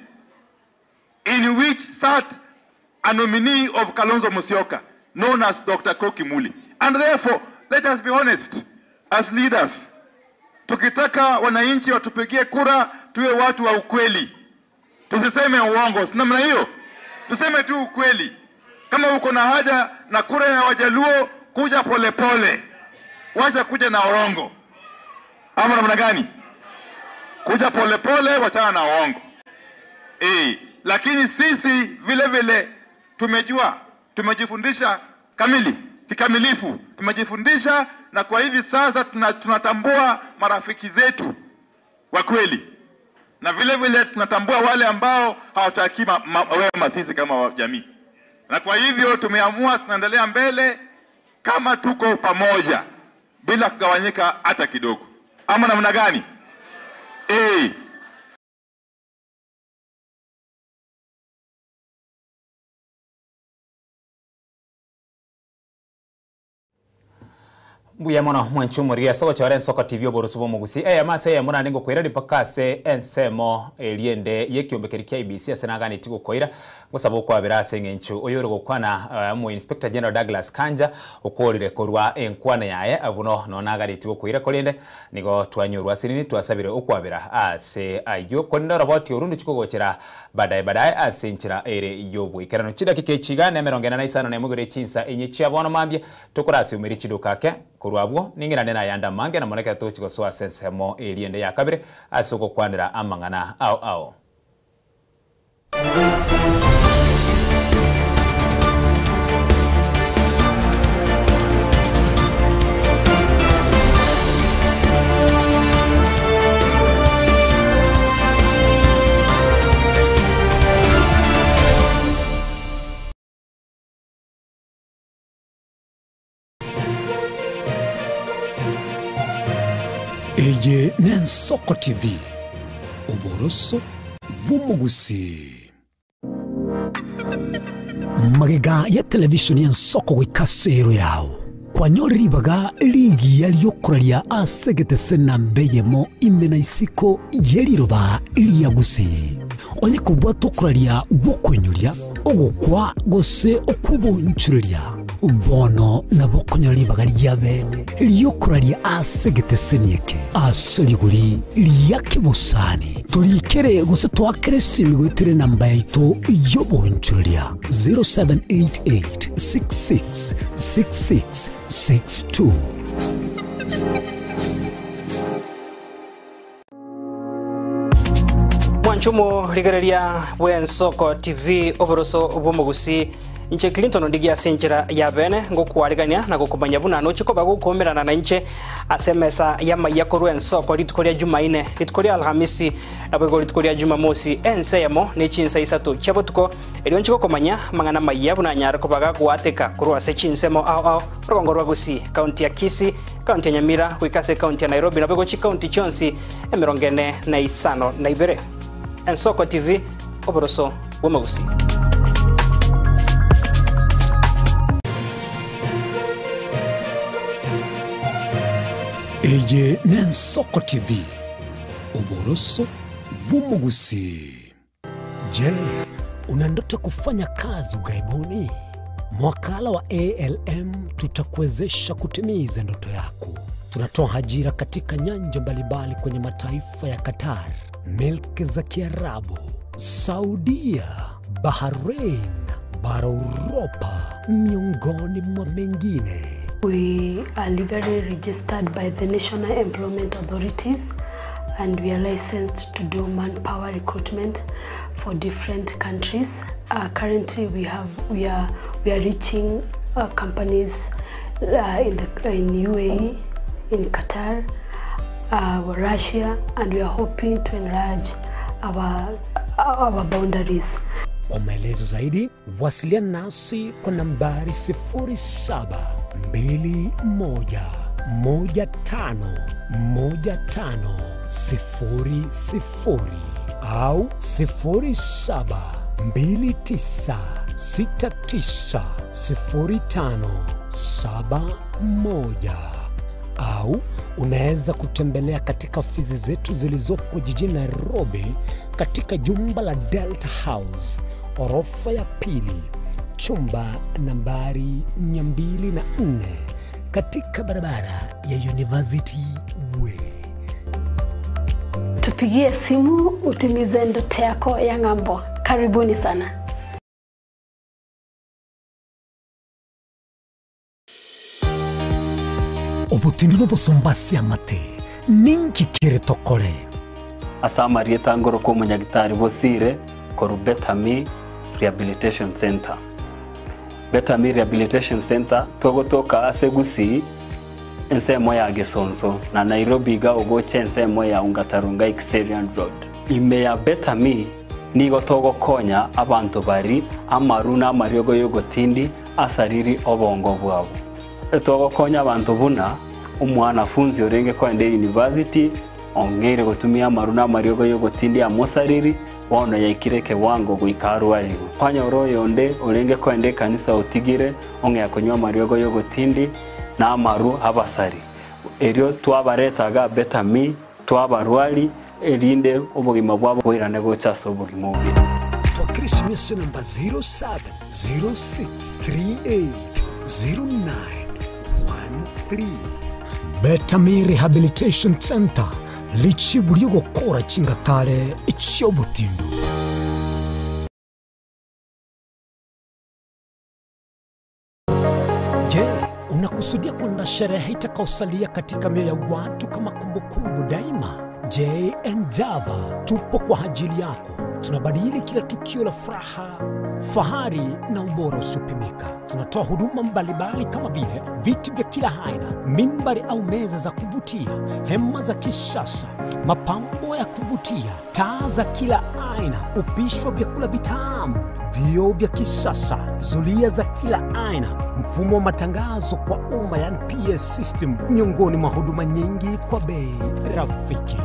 in which sat a nominee of Kalonzo Musyoka, known as Dr. Koki Muli. And therefore, let us be honest, as leaders, tukitaka wananchi watupigie kura, tuwe watu wa ukweli. Tusiseme uongo, namna hiyo. Tuseme tu ukweli. Kama uko na haja na kura ya Wajaluo, kuja pole pole. Washa kuja na uongo. Ama namna gani? Kuja pole pole, wachana na uongo. Lakini sisi vile vile tumejua, tumejifundisha kikamilifu. Tumejifundisha na kwa hivi sasa tunatambua marafiki zetu wa kweli, na vile vile tunatambua wale ambao hawataki wema sisi kama jamii. Na kwa hivyo tumeamua tunaendelea mbele kama tuko pamoja bila kugawanyika hata kidogo. Ama namna gani? Buya mono mwanchumo ria sogo chawaren soko TV oborosubo mugusi mase ya mona ningo koira dipakase ensemo eliende yekiombe kia IBC asenagani tigo koira ngosabo kwa berase ngenchu oyoro gukwana mu Inspector General Douglas Kanja okorire korwa enkwana yae abuno nonagari tigo koira kolende nigo twanyorwa sinini twasabire okwabera ase ayo konda robot yorundi chiko gochera badaye ase nchira ere yobu ikerano chida kikechigane merongena na isano na mugure chinsa enyechi abono mambye tokorase umeri chidukake kurwabwo ningira nena yanda mange na moneka to chiko swa sensemo eliende ya kabire asoko kwandira amangana ao Eye Nensoko TV oboroso bumugusi magega ya television ya Nsoko gwikasero yao kwanyoribaga ligi yaliyokuralia asegete sena mbeyemo imena isiko yeliroba liyagusi onye kubwa tokuralia bokwenyulia ogukwa gose okubonchuria bono na bokonyoribaga lyabene liyokuralia asegete senieke asoliguri liyakibusani tulikere gose twakere simigwitere namba yaito yobonchuria 0788666662 Mwanchumo ligereria Nsoko TV oboroso obomugusi Nche Clinton ndigia senjera ya bene ngokwarigania na gukumanya buna no chiko bagukomerana na nche asemesa yama yakorwe Nsoko litukoria Jumaine litukoria Alhamisi na bego litukoria Jumamosi ensemo ne chinsa isatu chabotuko elionchiko komanya mangana maya buna nyara ko baga gwateka kurwa se chinsemo ao rongorwa gusi county ya Kisii county ya Nyamira wikase county ya Nairobi na bego chi county chonsi emirongene na isano na ibere Nsoko TV oboroso womagusi Eye Nensoko TV oboroso bumugusi. Je, una ndoto kufanya kazi ugaibuni? Mwakala wa ALM tutakuwezesha kutimiza ndoto yako. Tunatoa ajira katika nyanja mbalimbali kwenye mataifa ya Qatar, Milki za Kiarabu, Saudia, Bahrain, bara Europa, miongoni mwa mengine. We are legally registered by the National Employment Authorities and we are licensed to do manpower recruitment for different countries. Currently we are reaching companies in UAE, in Qatar, Russia, and we are hoping to enlarge our boundaries. Kwa maelezo zaidi, wasiliana nasi kwa nambari 0721511500 au 0729690571 au unaweza kutembelea katika ofisi zetu zilizopo jijini Nairobi katika jumba la Delta House, orofa ya pili, chumba nambari 204 katika barabara ya University Way. Tupigie simu utimize ndoto yako ya ng'ambo. Karibuni sana. Obutindi no bosombasi amate ninki kire tokore asamari etangoro ko munyagitari bosire ko Betami Rehabilitation Center. Betami Rehabilitation Center togotoka asegusi ensemo ya Gesonso na Nairobi ga ugoche ensemo ya Ungatarunga Xerian Road. Ime ya Betami ni gotogo konya abantu bari amaruna mariogo yogotindi asariri obongo bwabo. Etogo konya abantu buna umwanafunzi orenge kwende university ongere gotumia amaruna mariogo yogotindi amosariri wana yaikire kewango guikaru aligo. Kwanya oro yonde orenge kwende kanisa otigire onge yakonywa mariogo yogotindi na amaru abasari. Erio twabaretaga Betami twabarwali elinde obugima bwabo bwirane gochaso obugima obi. To Christmas number 0706380913. Betami Rehabilitation Center lichi buri gukora kingatare icyo butindu. Je, unakusudia kwenda sherehe itakaosalia katika mioyo ya watu kama kumbukumbu daima? J&J tupo kwa ajili yako. Tunabadili kila tukio la furaha, fahari na ubora usiopimika. Tunatoa huduma mbalimbali kama vile viti vya kila aina, mimbari au meza za kuvutia, hema za kisasa, mapambo ya kuvutia, taa za kila aina, upishi wa vyakula vitamu, vioo vya kisasa, zulia za kila aina, mfumo wa matangazo kwa umma yani PS system, miongoni mwa huduma nyingi kwa bei rafiki.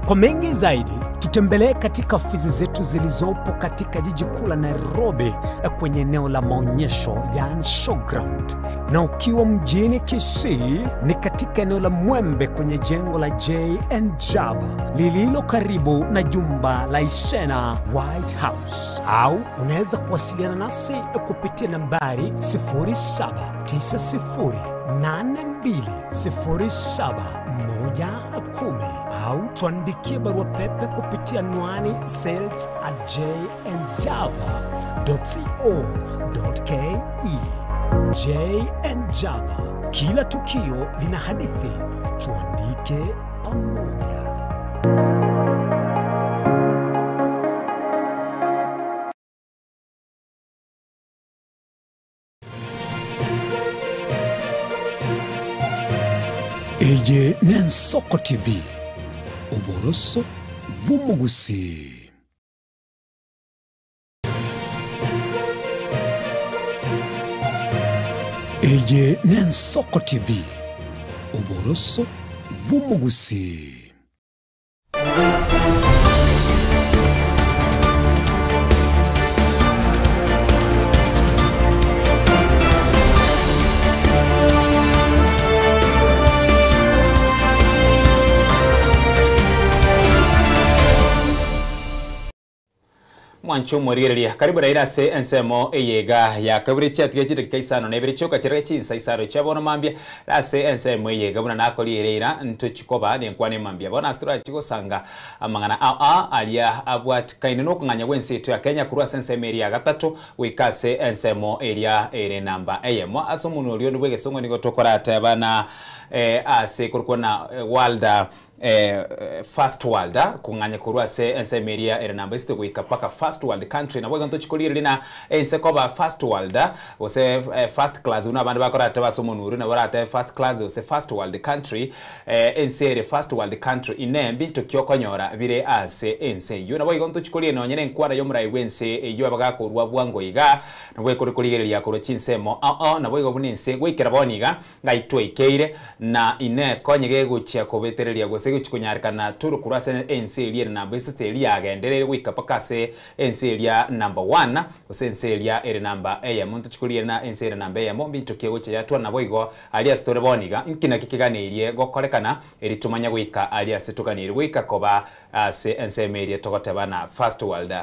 Kwa mengi zaidi, tutembelee katika ofisi zetu zilizopo katika jiji kuu la Nairobi kwenye eneo la maonyesho yani showground. Na ukiwa mjini Kisii ni katika eneo la Mwembe kwenye jengo la J&J lililo karibu na jumba la Isena White House. Au unaweza kuwasiliana nasi kupitia nambari 07920710 au tuandikie barua pepe kupitia anwani sales@jnjava.co.ke. J&J, kila tukio lina hadithi, tuandike pamoja. Eye Nensoko TV, uboroso bw'umugusi. Eye Nensoko TV, uboroso bw'umugusi. Mwancho morireria karibu raira se ensemo eyega ya kabiri chatge chide kaisano nebiri choka chirega chinsa isaro chabona mambia la se ensemo eyega buna nakoli reira ntochikoba ne nkwane mambia bona astra chiko sanga amangana alia abwat kaineno kunganya wenseto ya Kenya kurwa ensemo area gatatu wikase ensemo area ere namba eyemo asomuno lyo ndwege songo nigotokora atabana ase kurukona walda first world kunganya kurwa se ensemeria era namba isto kuika paka first world country na wega ntochikolire lina ense koba first world ose first class una bandu bakora ataba somonuru na barata first class ose first world country ense first world country inembi tokyokonyora bire ase ense yo na wega ntochikolire no nyene nkwara yo murai wense yo abagakorwa bwango iga na wega kurikolire koro chinsemo na wega bunense gwikira boniga ngaitwe ikeire na ine konyege guchia kobetereria gose kunyarikana turu kurase enselia namba isiteli yagenderere wikapakase enselia number 1 ose enselia ere namba eya muntu chikuliye na enselia namba eya mombi tukiego cha yatwa na boigo alia story boniga inkina kikiganirie gokorekana eritumanya gwika alia situkanire wika koba ase ensemeria togotabana first world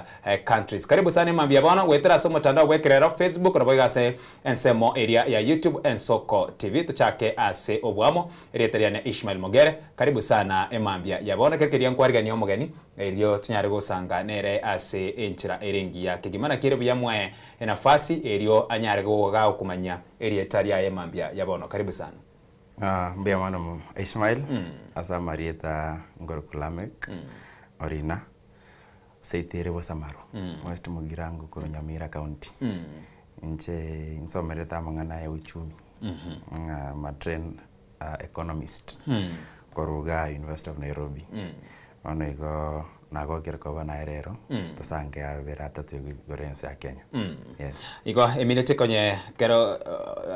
countries. Karibu sana mambia bana wetera somo tandao wekerera Facebook na boiga ase ensemo area ya YouTube Ensoko TV tuchake ase obwamo ereteriane Ishmael Mogere. Karibu sana emambia yabona kekeria nkwariga ni omugeni erio tunyare gusanga nere ase enchira erengi ya kigimana kire buyamwe enafasi erio anyare goga okumanya erie taria emambia yabona. Karibu sana. Mbia mano Ishmael asa Marieta Ngorokulamek orina seitere bosamaro West Mugirango kuro Nyamira County nche insomereta mangana ya uchumi matrend economist koruga University of Nairobi ono iko nago kirko nairero tusange avera tatu gorense ya Kenya. Yes. Iko eminete konye kero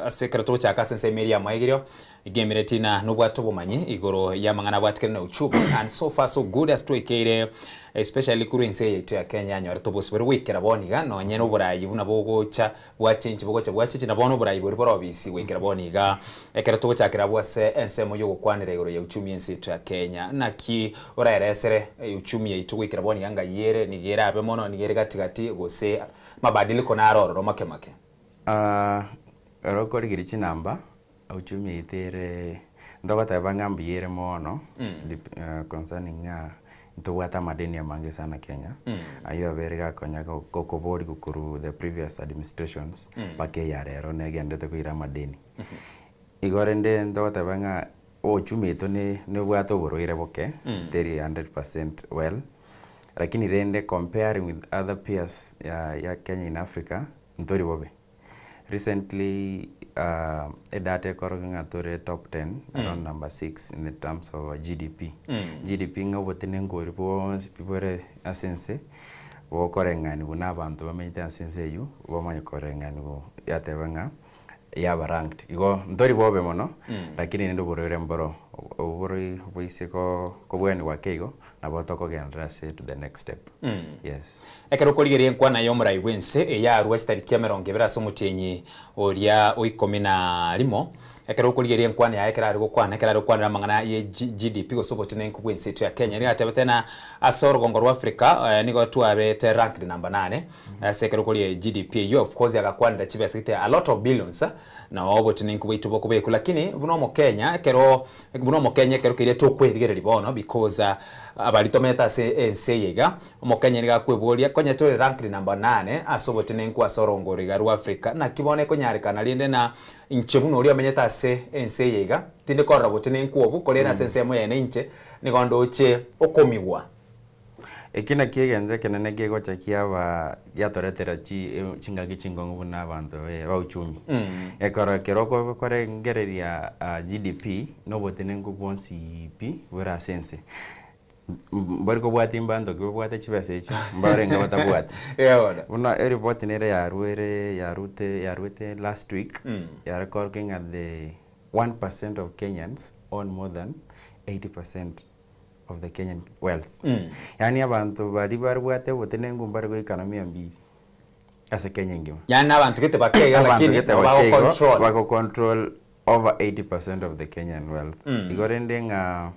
asekero tucha kasense meria maigirio igemeretina nubwato bumanyi igoro ya mangana bwatikere na uchubu and so far so good as to ikere especially kurense yetu ya Kenya nyore to bosbere wikera boniga no nyene uburayi buna bogocha bwachenji bogocha bwachichi na bono uburayi buri borobisi wikera boniga ekero tucha kira bwase ensemo yo gukwanira igoro ya uchumi ense yetu ya Kenya naki uraeresere uchumi yetu wikera boniga ngayere nigera abe mono nigere gatigati gose mabadiliko na aroro make rokori girichi namba uchumi itere ndogata bangambi yere mono concerning tuwata madeni ya mange sana Kenya ayo berega konya kokobori kukuru the previous administrations pake yarero negendete kuira madeni igorende ndogata banga uchumi ito ne bwato boroire boke 100% well lakini rende comparing with other peers ya Kenya in Africa ntori bobe recently data koranga tore top 10 around number 6 in the terms of GDP. GDP ngobotene ngori bo pipore asense bo korengani kuna abantu bamenyita asense yu bo manye korengani bo yatebanga yaba ranked igo ndori bobe mono lakini ndo borore mboro obori boiseko kobweni wakego na botoko gendra say to the next step. Yes. Ekero koligerie nkwana yo murai wense ya Western Cameron gebera somutenyi oria oikomina limo ekero koligerie nkwana ya ekera ari gukwana mangana ye GDP gosobotene nku wense to ya Kenya ni atebetena asoro gongoro Africa nigo tuarete ranked number 8 sekero kolie GDP you of course yakakwanira chibesite a lot of billions na obotene nku witu bokubeku lakini buno mo Kenya ekero kirie tokwerigerera libono because abalitometa se yega mo Kenya niga kweboria konya tore ranked number 8 asobotene nku asorongori garu Africa na kibone konyarikana linde na inchebuno uri amenyeta se ense yega tinde korra botene nku obu kolera sense mo yene inche ni gondo che okomiwa ekina kiegende kenene gegocha kiaba yatoretera chingagi chingongu buna abantu ba uchumi ekora keroko kore ngereria GDP no botene nku bonsi pi wera sense bariko bwati mbando ko bwate chibese echo mbare ngabata bwati una report nere yarute last week ya recording at the 1% of Kenyans own more than 80% of the Kenyan wealth. Yani abantu bari bwate botene ngumbare ko economy mbi ase Kenya ngima. Yani abantu gete bakega lakini bako control over 80% of the Kenyan wealth. Igorende nga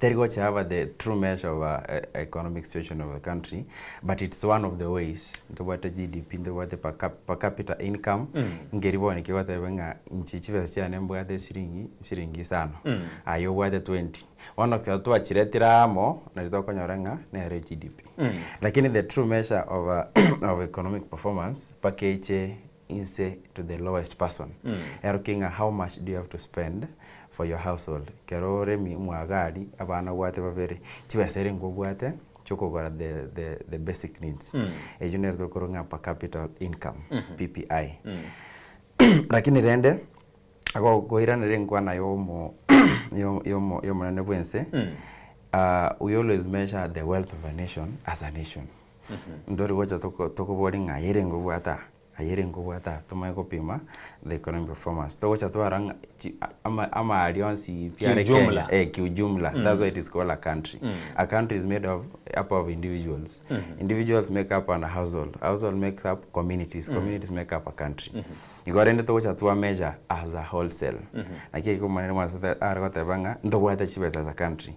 Terigo have the true measure of economic situation of the country, but it's one of the ways to what GDP, to what per capita income. Ngeribo ni kiwata wenga nchichiwe siya nembo ya siringi sana. Ayo wade 20. One of the two achiretira amo na jitoko nyorenga na GDP. Lakini the true measure of economic performance package inse to the lowest person. Looking at how much do you have to spend for your household. Kerore mi mwagari abana wate babere chibesere ngo bwate choko gora the basic needs. Ejune to koronga per capita income PPI. Lakini rende ago goirana rengwa na yomo nane bwense. We always measure the wealth of a nation as a nation. Ndori wacha toko boringa yerengo bwata tumaiko pima the economic performance to wacha tuaranga ama alionsi kiujumla that's why it is called a country. A country is made up of individuals. Individuals make up a household make up communities make up a country. Igorende to wacha tuwa measure as a wholesale like ko maneno masata aragota banga ndo bwata chibesa as a country.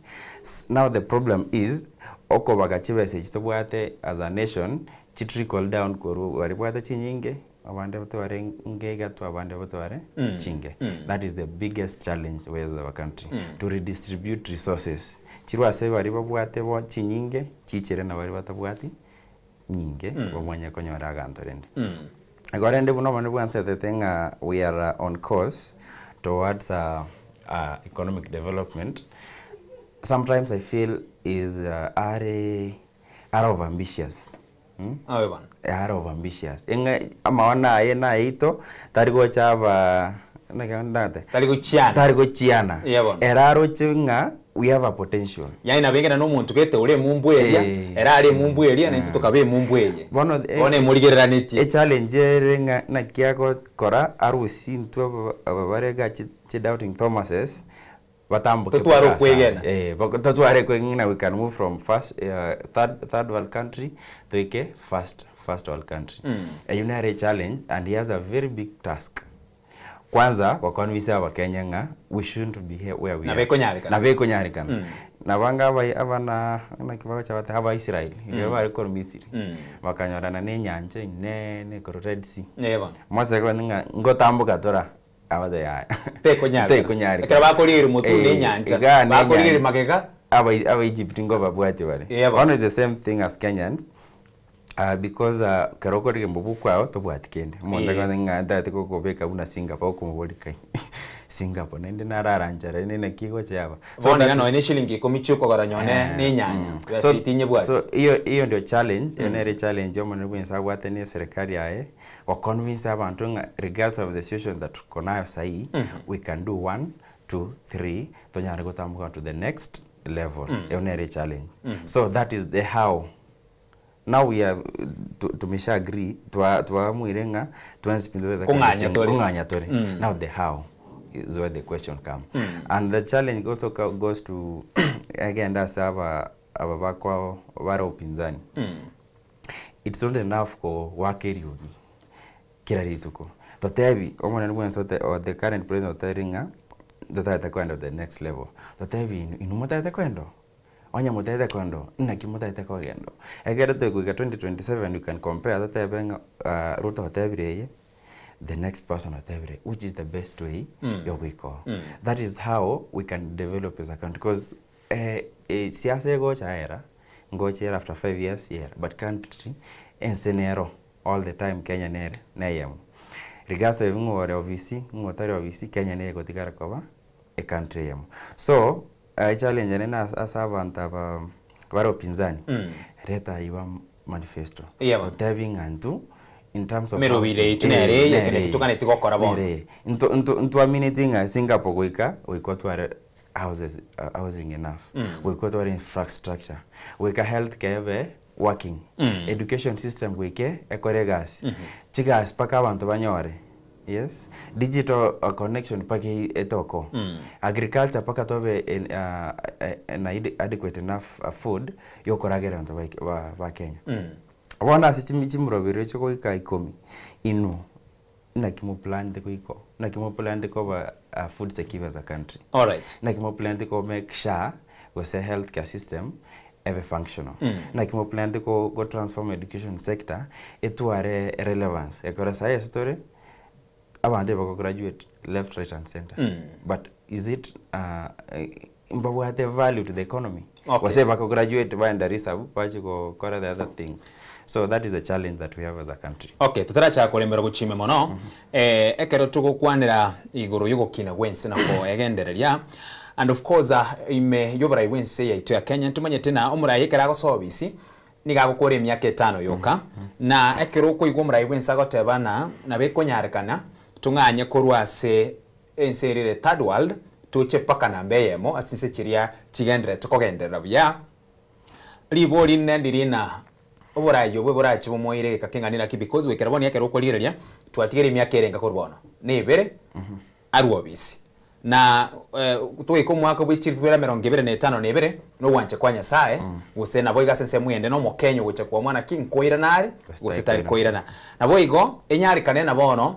Now the problem is okobaga chibesa chitobwate as a nation trickle down koru waribwata chinyinge abande batware ngega to abande batware chinge. That is the biggest challenge with our country to redistribute resources. Chirwa se bari babwate bo chinyinge chichere na bari batabwati nyinge bomwanya konyora gantorende. Agorende buno mane bwanse tetenga we are on course towards economic development. Sometimes I feel is are of ambitious. Are of ambitious. Inga amawana ayena ito tarigo chava nakandate tari gochiana eraro chinga we have a potential yani nabengera no muntu kete uri mumbu eria era ari mumbu eria na ntito kabe mumbu eria one murigeraniti e challenge renga na kiako kora arusi ntu abarega chi doubting Thomases batambuke tutwaro kwegena tutware kwegena we can move from third world country to a first world country and you know a challenge and he has a very big task. Kwanza kwa convince wa Kenya nga we shouldn't be here where we are. Na beko nyarikana. Na banga abana na kibago cha watu haba Israel. Ndio bari ko Misiri. Bakanyorana ne nyanja inene ko Red Sea. Yeba. Mose ko nga ngotambuka tora abade ya. Teko nyarikana. Ekara bakolira mutu ne nyanja. Bakolira magega aba Egypt ngo babwati bari. One is the same thing as Kenyans. Because karokori mbubu kwao tobwati kende monda kana ngada tiko kobeka una Singapore kumbolika Singapore nende nararanjara nene kigo cyaba so no ine shilingi komichuko garanyone ni nyanya yasitinye bwati so iyo ndio challenge ene challenge yo mwana bwensa bwate ni serikali yae wa convince abantu nga regardless of the situation that konayo sai we can do 1 2 3 tonyare gotambuka to the next level ene challenge so that is the how. Now we have to agree to muirenga to spindle the kunganya tori. Now the how is where the question comes. And the challenge also goes to again that's our bakwa waro upinzani. It's not enough ko wakeri ugi kila rituko. Totebi omwana nibwo sote or the current president otaringa dotata kwenda the next level. Totebi inumota kwenda Onya mutete kondo na kimutete ko gendo egere to ku 2027 you can compare that benga Ruto hotebire the next person hotebire which is the best way yogiko that is how we can develop as a country because siasa go chaera ngochera after 5 years here but country ensenero all the time Kenya nere na yem rigasa ngore obviously ngotare obviously Kenya ne gotikara koba a country yem so challenge nena asavanta baro pinzani reta iwa manifesto having antu in terms of merobire itunere yekene kitukane tikokora bo ntu aminitinga Singapore goika tware houses housing enough goika tware infrastructure goika healthcare working education system goike ekoregas chigas paka abantu banyore. Yes, digital connection paki etoko. Agriculture paka tobe adequate enough food yokoragera nto ba Kenya. Wana sichimurobire choko ikaikomi inu na kimo plan de koiko na kimo plan de ko food security as a country. All right. Na kimo plan de ko make sure was a healthcare system ever functional. Na kimo plan de ko go transform education sector etuare relevance. Ekora sai story abande bako graduate left right and center but is it mbabwa the value to the economy wase bako graduate by and reserve bachi ko kora the other things so that is the challenge that we have as a country. Okay tutara cha kolembera guchime mono ekero tukukwanira iguru yugukina wense nako egendereria and of course ime yobora wense ya ito ya Kenya tumanye tena omura yekera gosobisi niga gukore myaka 5 yoka na ekero ko igomura wense agotebana na bekonyarikana tunganye korwase enserire third world tuche paka na mbeyemo asise chiria chigendere tukogendera bya libori nendirina oburayo bwe burachi bomoire kakenganira ki because we keraboni yake rokolireria twatigere myaka erenga korbono nebere arwobisi na tuiko mwaka bw'ichivira 2025 nebere no wanje kwanya sae usena boiga sense mwende no mokenyo guche kwa mwana kinkoira nari usitari koirana na boigo enyari kanena bono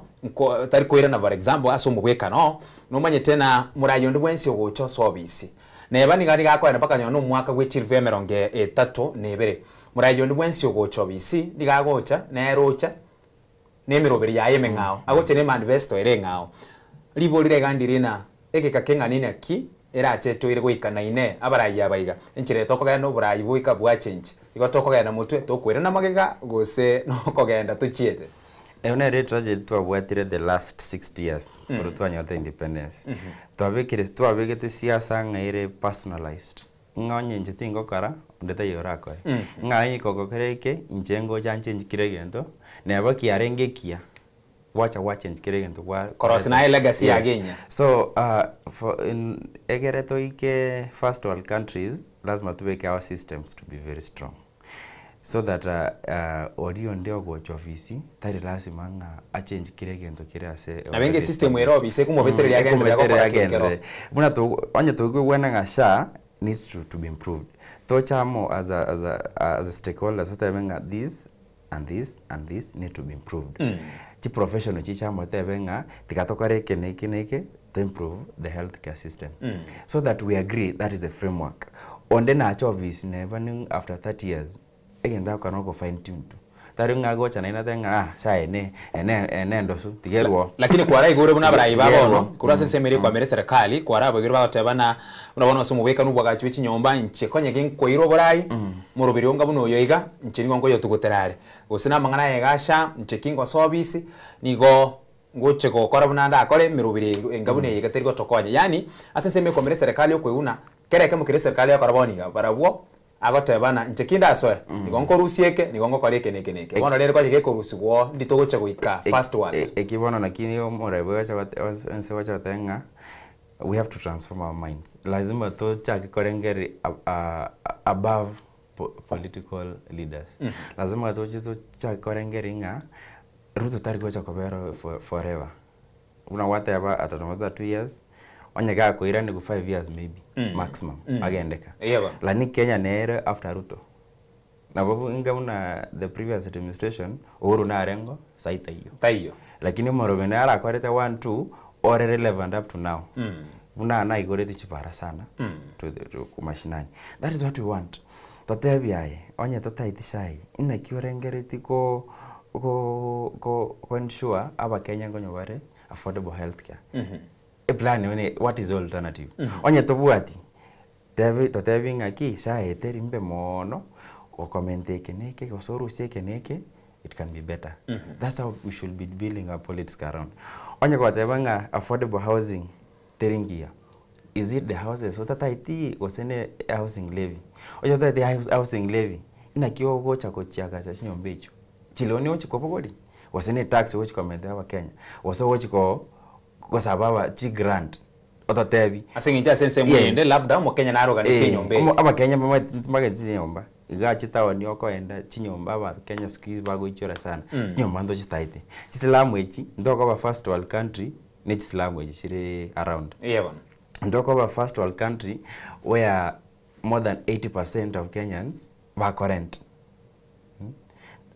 tari koirana for example asumu bwekano no manye tena murayo ndwensi ogocho sobisi neba nigari gakwa na paka nyono mwaka bw'ichivira 30 nebere murayo ndwensi ogocho bisi digagocha na erocha nemiroberi yaye mengao agoche ne manifesto ere ngao libolire gandirina eke kakenga nina ki era cheto ire goikana ine abarayi abaiga enchire tokogenda no burayi boika bwa change igo tokogenda mutwe tokwira na magega gose no kogenda tuchiete Euna tragedy twabwatire the last 60 years for twanyota independence twabekete siasa ngaire personalized nganye njitingo kara ndeta yorako nganye kokokereke injengo janje njikire gendo neba kiarengekia wacha change kire into kwa korosna legacy ya Kenya. So for in egereto ike first world countries lazima tuweke our systems to be very strong, so that audio ndio go ofisi tari lazima nga a change kire into kire ase na bengi system ero bise kumo betere ya gende ya kero muna to onye to wena nga sha needs to be improved. To chamo as a stakeholder, so that this and this and this need to be improved. Chi professional chi chamo tebenga tikatokare keneke to improve the healthcare system. So that we agree that is the framework. On the nature of this, never after 30 years, again that cannot go fine tune. Tarunga go chana ina tenga sha ene ndosu tigerwo. Lakini kwa rai gore buna brai babo no kurase semeri kwa mere serikali kwa rabo gore baba tabana unabona somo weka nubwa gachu chinyomba nche konye gen koiro borai murubiri onga buno yoiga nche ni ngo yotuguterare gusina mangana yegasha nche kingo service nigo ngoche ko kora buna nda akore mirubiri engabune yiga tergo tokonya yani ase seme kwa mere serikali okweuna kereke mukire serikali yakora boniga barabwo agotebana nchekinda aswe nigonko rusieke nigonko kwaleke neke bono rero kwaje korusugwo nditogoche guika first one ekibono nakini omorebo wacha tenga we have to transform our minds lazima to chake korengeri above political leaders lazima to chake korengeri nga ruto tari gocha kobero forever una whatever atatomata 2 years onyaga koira ni 5 years maybe maximum agendeka lani Kenya nere after Ruto na babu inga una the previous administration Uhuru na Arengo saita hiyo lakini morobene ara korete 1 2 or relevant up to now una na igorete chipara sana to kumashinani. That is what we want. Totebiaye onye totaitishai ina kiorengereti ko ensure aba Kenya ngonyobare affordable healthcare. A plan what is the alternative? Onye tobuati totebi ngaki sha eteri mbe mono o komente keneke ko soru se keneke it can be better. That's how we should be building our politics around. Onye ko tebanga affordable housing teringia. Is it the houses so that iti osene housing levy? Onye that the housing levy ina kiyo go chako chiaga cha chinyombecho. Chiloni ochiko pogodi. Wasene tax which komente wa Kenya. Waso ochiko kwa sababu chi grant ototebi asinginja sense mwende labda mu Kenya naro gani chinyombe ama Kenya mama tumage chinyomba iga chitawa ni oko enda chinyomba ba Kenya squeeze bago ichora sana nyomba ndo chitaite chisilamu echi ndoko ba first world country ni chisilamu echi shire around ndoko ba first world country where more than 80% of Kenyans ba current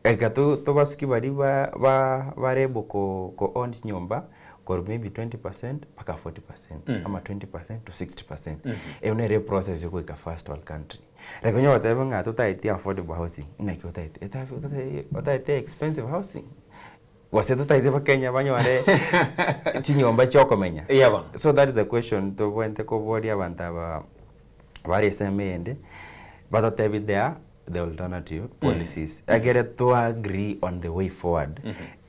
ekato to basuki bari ba rebo ko own chinyomba or maybe 20% paka 40% ama 20% to 60%. Eune re process yoko ika first world country. Rekonyo watebanga totaiti affordable housing ina ki otaiti expensive housing. Wase totaiti pa Kenya banyo are chinyomba choko menya. So that is the question to wente ko body abantaba bari semende but otebi there the alternative policies. I get it to agree on the way forward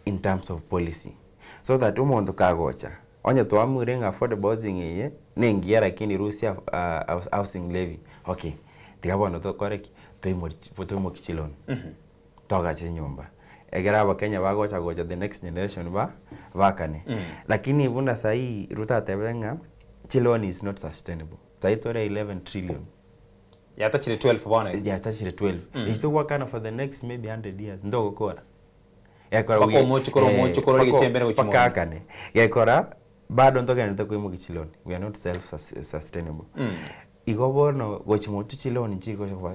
in terms of policy. So that umuntu kagocha onye to amurenga affordable housing ye nengia lakini Russia housing levy okay tikabona to correct to mo kichilon toga chinyomba egera aba Kenya bagocha the next generation bakane lakini bunda sai Ruto atebenga chilon is not sustainable taitore 11 trillion yata chile 12 bwana yata chile 12 it to work for the next maybe 100 years ndogo kora Pako mochukoro ligichembere uchimoni. Pakakane. Yakora bado ntoke nito kuimu kichiloni. We are not self-sustainable. Igobono gochimotu chiloni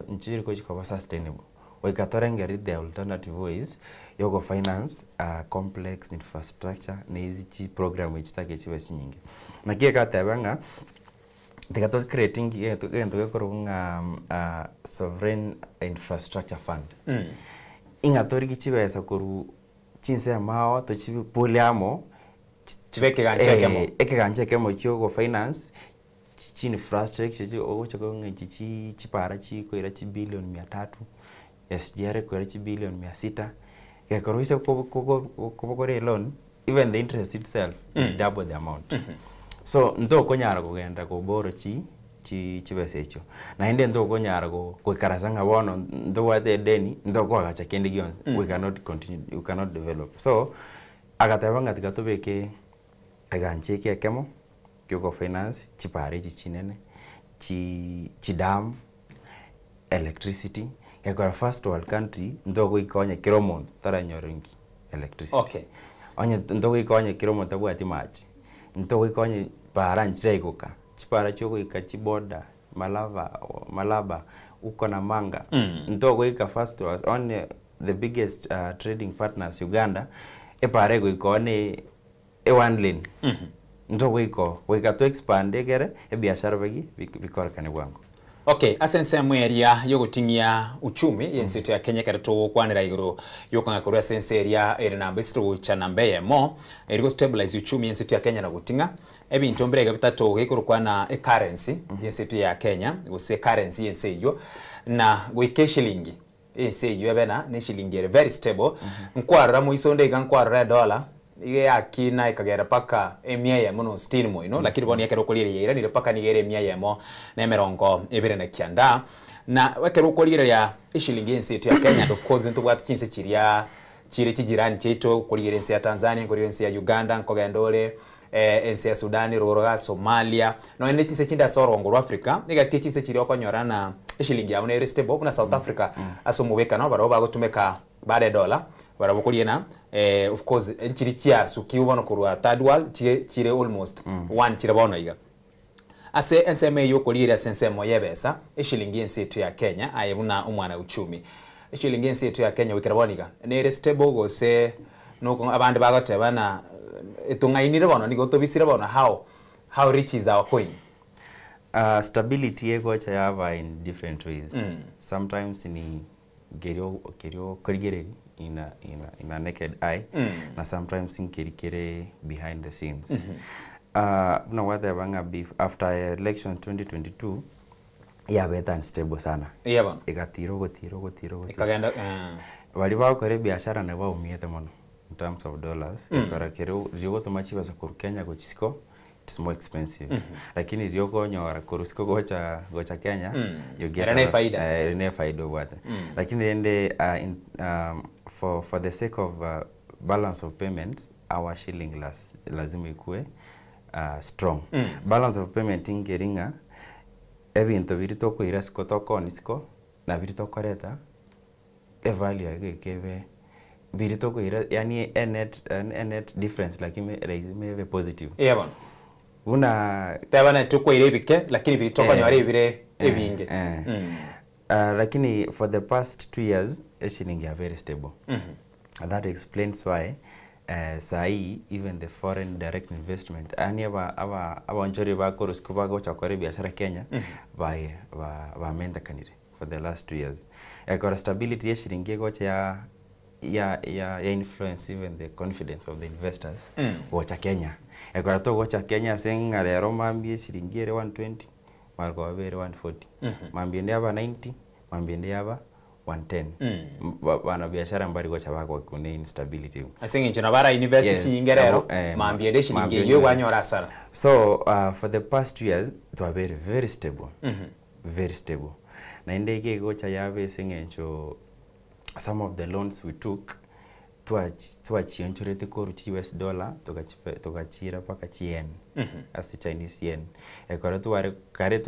nchiri kochikoba sustainable. Waikatorengeri the alternative ways yogo finance complex infrastructure na hizi chi program ichitake chiwe nyingi. Na kia katebanga tikato creating yento korunga sovereign infrastructure fund. Ingatori kichiwe sakuru chinse mao to chibi poliamo chibeke ganchekemo eke ganchekemo chogo finance chi infrastructure chi ogo chako ngi chipara chi koira chi billion 300 SGR koira chi billion 600 ya korose ko loan even the interest itself is double the amount so ndo konyara kugenda ko boro chi chibesecho na inde ndo konyara ko karazanga bono ndo wate deni ndo ko agacha kendi gion we cannot continue, you cannot develop. So agateba ngatika tubeke eganche ke kemo kyo finance chipare chinene chi dam electricity ekora first world country ndogo ikonya kiromon tara nyoringi electricity okay onye ndogo ikonya kiromon tabwati maji ndogo ikonya para nchira ikoka chipara choko ikachiboda malaba uko na manga ndogo ika first was on the biggest trading partners Uganda eparego ikone one lane ndogo iko wika to expand egere biashara bikora kane bwangu. Okay, asense mweria yogutingia uchumi yensitu ya Kenya karato kwanira iguru yokanga kurya sense area ere namba istro cha namba mo erigo stabilize uchumi yensitu ya Kenya na gutinga ebi ntombere gabitato gekuru kwana e currency yensitu ya Kenya guse currency yense yo na wike shilingi yense yo bena ne shilingi very stable nkwara mu isonde ga nkwara dollar ige akina ikagera paka emia ya muno still mo ino lakini boni yakero kolire yera ni paka ni gere emia ya mo na merongo ebere na kianda na wakero kolire ya ishilingi yense ya Kenya of course nto bwati kinse kiria chire kijirani cheto kolire yense ya Tanzania kolire yense ya Uganda nkogendole ense ya Sudan roroga Somalia no ene tise kinda sorongo Africa niga tise kiri okonyorana ishilingi ya mune stable na South Africa asomubeka no baroba gotumeka bare dollar barabukuriye na of course nchiri kia suki ubona kurwa third world chire almost one chire bona iga ase enseme yokolire sensemo yebesa ishilingi ensetu ya Kenya ayebuna umwana uchumi ishilingi ensetu ya Kenya wikiraboniga ne stable gose nuko abandi bagotebana etungainire bona nigo tobisire bona how rich is our coin. Stability ego cha yava in different ways. Sometimes ni gerio korigere in a naked eye na sometimes in kerikere behind the scenes. No whether banga beef after election 2022 ya beta unstable sana. Yeah bana. Igatiro. Ikagenda wali wao kore biashara na wao umiete mono in terms of dollars. Ikara kero rigo tomachi basa kuru Kenya gochiko it's more expensive. Lakini rigo nyora kurusiko gocha Kenya you get rene faida wata. Lakini ende for the sake of balance of payments our shilling lazima ikue strong. Balance of payment ingeringa ebintu birito kuira siko toko nisiko na birito koreta e value agekebe birito kuira yani a net difference lakini reizime positive. Yeah bana. Una tabana tuko ile bike lakini birito konyore ibire ebinge. Lakini for the past 2 years shilling are very stable. And that explains why sai even the foreign direct investment ani aba onchori ba korusku ba gocha kore biashara Kenya ba menda kanire for the last 2 years. Ekora stability ya shilingi gocha ya influence even the confidence of the investors gocha Kenya. Ekora to gocha Kenya senga lero mambie shilingi 120 marko abere 140 mambie ndaba 90 mambie ndaba 110 bana biashara mbali gocha bako kune instability asingi china bara university ingerero mambie de shilingi yo wanyora sara. So for the past 2 years to are very stable. Very stable na indege gocha yabe sengencho some of the loans we took to achienchurete koru US dollar tokachira paka chien as Chinese yen ekora tuare kare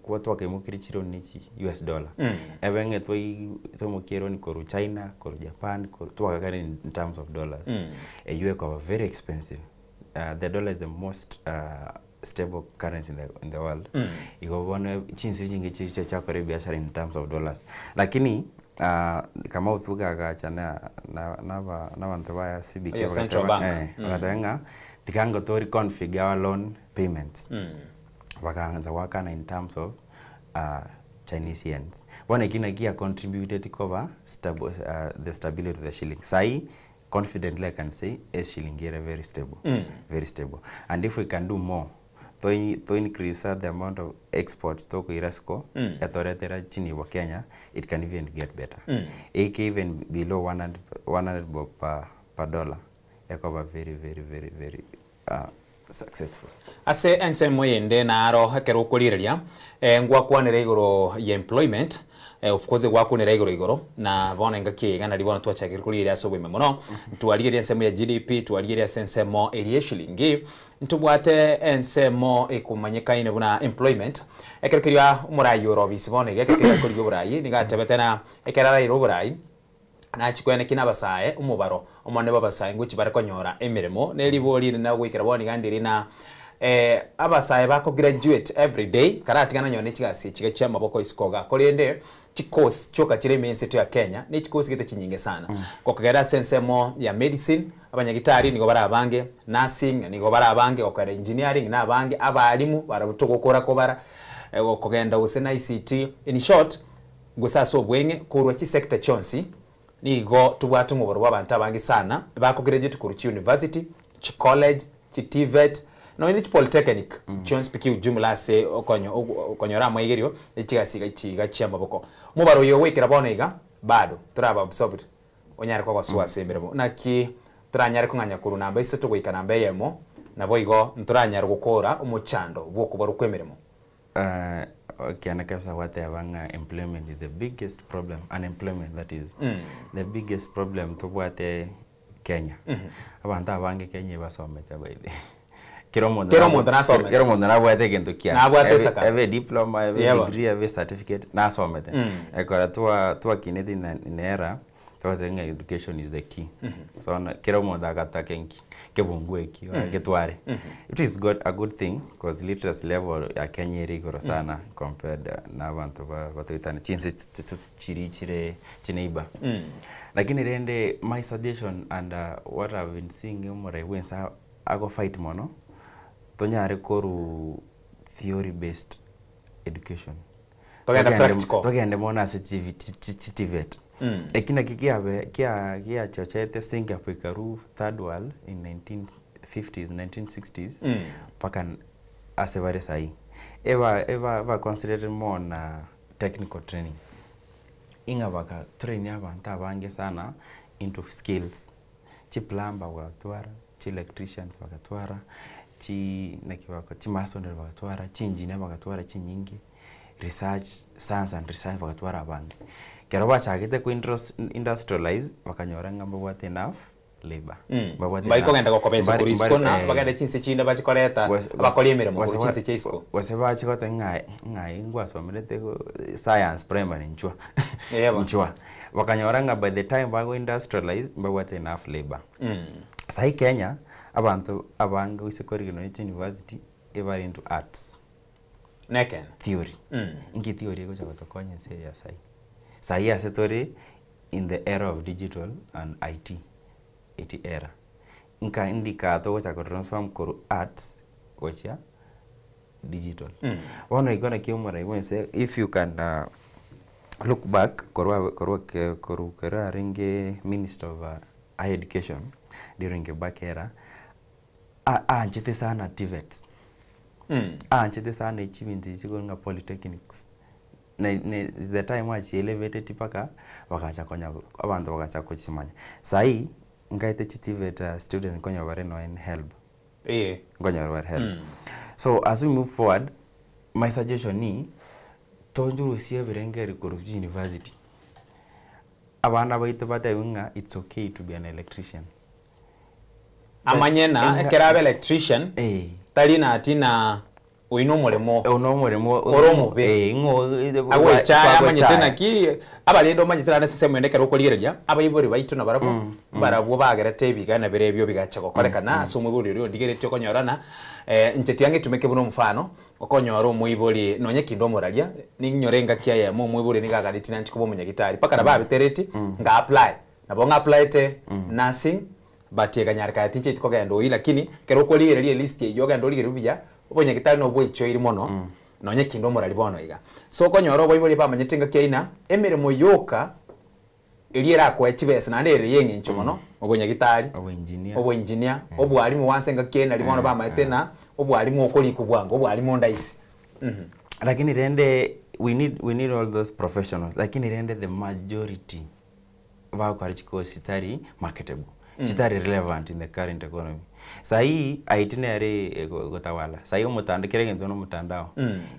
kwa kemukiri chiro nichi US dollar evenge to mukiro ni koru China koru Japan koru tuakare in terms of dollars you are very expensive. The dollar is the most stable currency in the world. Iko bona chinsi jingi chicho cha kore biashara in terms of dollars lakini kama utuga gachana na bantu ba CBK Central Bank wakatenga tikango to reconfigure our loan payments wakaanza wakana in terms of Chinese yens one kina kia contributed to cover the stability of the shilling. Sai confidently I can say a shilling here very stable. Very stable, and if we can do more to increase the amount of exports to Irasco etoretera chini wa Kenya, it can even get better. It can even below 100 bob per dollar. Ekoba very successful. Ase ensemo yende naro hakero kulireria ngwa kwanere igoro ya employment of course gwakunira igoro na bona ngakiga na libona twachakira kuliria so bweme muno twaligeria ensemo ya GDP twaligeria ensemo eri shilingi ntubwate ensemo ekumanyika ine buna employment ekerekeria umurayi orobisi bona ekerekeria kuri burayi nigatebete na ekerara iro burayi na chikwene kina basaye umubaro omone babasaye nguchi barakonyora emiremo neliboli na gwikira boni gandiri na abasaye bako graduate every day karatigana nyone chigasi chigacha maboko isikoga kolende chikosi choka chire menseto ya Kenya ni chikosi gite chinyinge sana kwa kagera sensemo ya medicine abanyagitari nigo barabange nursing nigo barabange okare engineering na abange abalimu barabutogokora ko bara okogenda usena ICT in short gusaso bwenge kurwa chi sector chonsi nigo tubwatu muboro w'abantu abange sana bako graduate ku university chi college chi TVET no ni polytechnic John speaking jumla se okonyora mwegerio itigasiga ichiga chiamba boko mubaro yo wekera bonega bado turaba absorbed onyara kwa swwa semberemo naki turanyara kunganya kuru namba ise tugwika namba yemo nabo igo nturanyara gukora umuchando bwoko baro kwemeremo okay, and employment is the biggest problem. Unemployment, that is the biggest problem to what Kenya. Abantu abange Kenya basomete baide. Kero mondo na bwate gento kia. Ave diploma, ave degree, ave certificate na somete. Ekora tua kinedi na era twazenga education is the key. So kero mondo agata kenki kebungweki getware. It is a good thing because literacy level ya Kenya iko sana compared na abantu batoitana chinse chirichire chineiba. Lakini rende my suggestion and what I've been seeing umore wensa ago fight mono tonyare koru theory based education. Togende mona CTVET. Ekina kia chochete Singapore karu third world in 1950s 1960s paka asevare sai eva considered more na technical training inga baka train abantu abange sana into skills chi plumber wakatwara chi electrician wakatwara chi nakiwako chi mason wakatwara chi engineer wakatwara chi nyingi research science and research wakatwara abange kero bachagite ku industrialize bakanyora ngamba what enough labor baiko genda gokobesa kurisko na bagenda chinse chinda bachikoreta abakoli emiremo kuri chinse chesko wase bachikote ngai ngwasomerete science primary nchwa nchwa bakanyora ngamba by the time bago industrialize what enough labor sai Kenya abantu abange usekori no university ever into arts neken theory ingi theory ko chakotokonya ya sai Sahi asetori in the era of digital and IT era. Inka indikato wacha ko transform koru arts wacha digital. One igona kiumara when say if you can look back koru ringe Minister of Higher Education during the back era anchite sana TVET. Anchite sana ichivinti chigonga polytechnics. Is the time when she elevated tipaka wakacha konya abantu wakacha kuchimanya sai ngaite TVET students konya bareno in help konya war help so as we move forward my suggestion ni tonjuru sie birengeri ku university abana baite batayunga it's okay to be an electrician amanyena kerabe electrician talina atina uino muremo oromo be agwe cha amanyetena ki abalendo manyetena sisemo endekera ukoligereria abayibori baitu na barabo bagera tebi kana birebyo bigacha gokorekana asumwe rio ndigerete okonyorana ncheti yange tumeke buno mfano okonyora omuyibori nonye kindo moralia ninyorenga kia ya omuyibori nigagaritina nchikubo munyagitari paka na babitereti nga apply nabo nga apply te nursing batega nyarka tinche tukogendo lakini kero okoligereria list ye yoga ndoligereria bya obonye gitari no bwicho iri mono nonye kindo morali bono iga so konyoro boibori bamanyetinga keina emirimo yoka iriera kwa chibese na ndere yenge ncho mono obonye gitari obo engineer obwalimu wansenga kena limono bamatena obwalimu okoli kubwango obwalimu ndaisi lakini rende we need all those professionals lakini rende the majority ba kwa chiko sitari marketable chitari relevant in the current economy. Sahi itinerary gotawala. Sahi umutanda kile kintu no mutandao.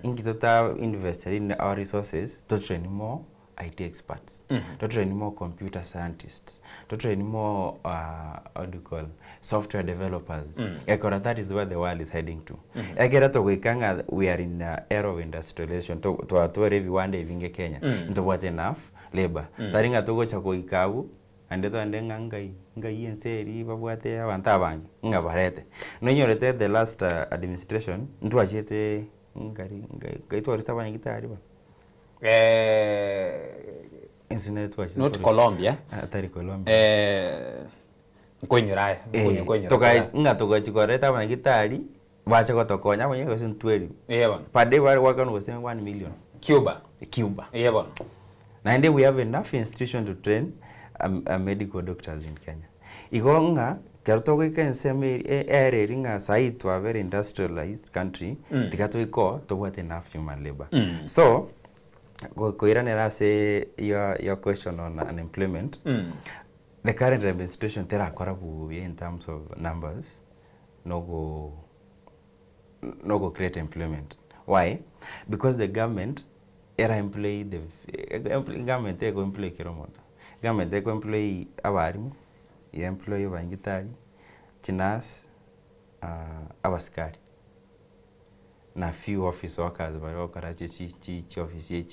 Ingi tota invest in our resources to train more IT experts, to train more computer scientists, to train more how do you call software developers. That is where the world is heading to. We are in the era of industrialization. To everyone day vinge Kenya. Into what enough labor. Taringa togo chako ikabu. And ngai enseri babwate abanta abangi ngabarete no nyorete the last administration ntu achete ngari gaitwa ristabanya gitari ba not Colombia atari Colombia nkonyora toka ngatoka chikoreta abanya gitari bacha gotokonya abanya gosi ntweri yebon pade bari wakano gose 1 million Cuba yebon na we have enough institution to train medical doctors in Kenya. Igonga kertogo ikenseme eringa sai to a very industrialized country tikato iko to what enough human labor. So koiranera say your question on unemployment. The current administration tera korabu in terms of numbers no go create employment. Why? Because the government era employ the government they go employ kiromoto. Government they employ abarimu, employ abangitari, chinas, abaskari. Na few office workers bari okara chi office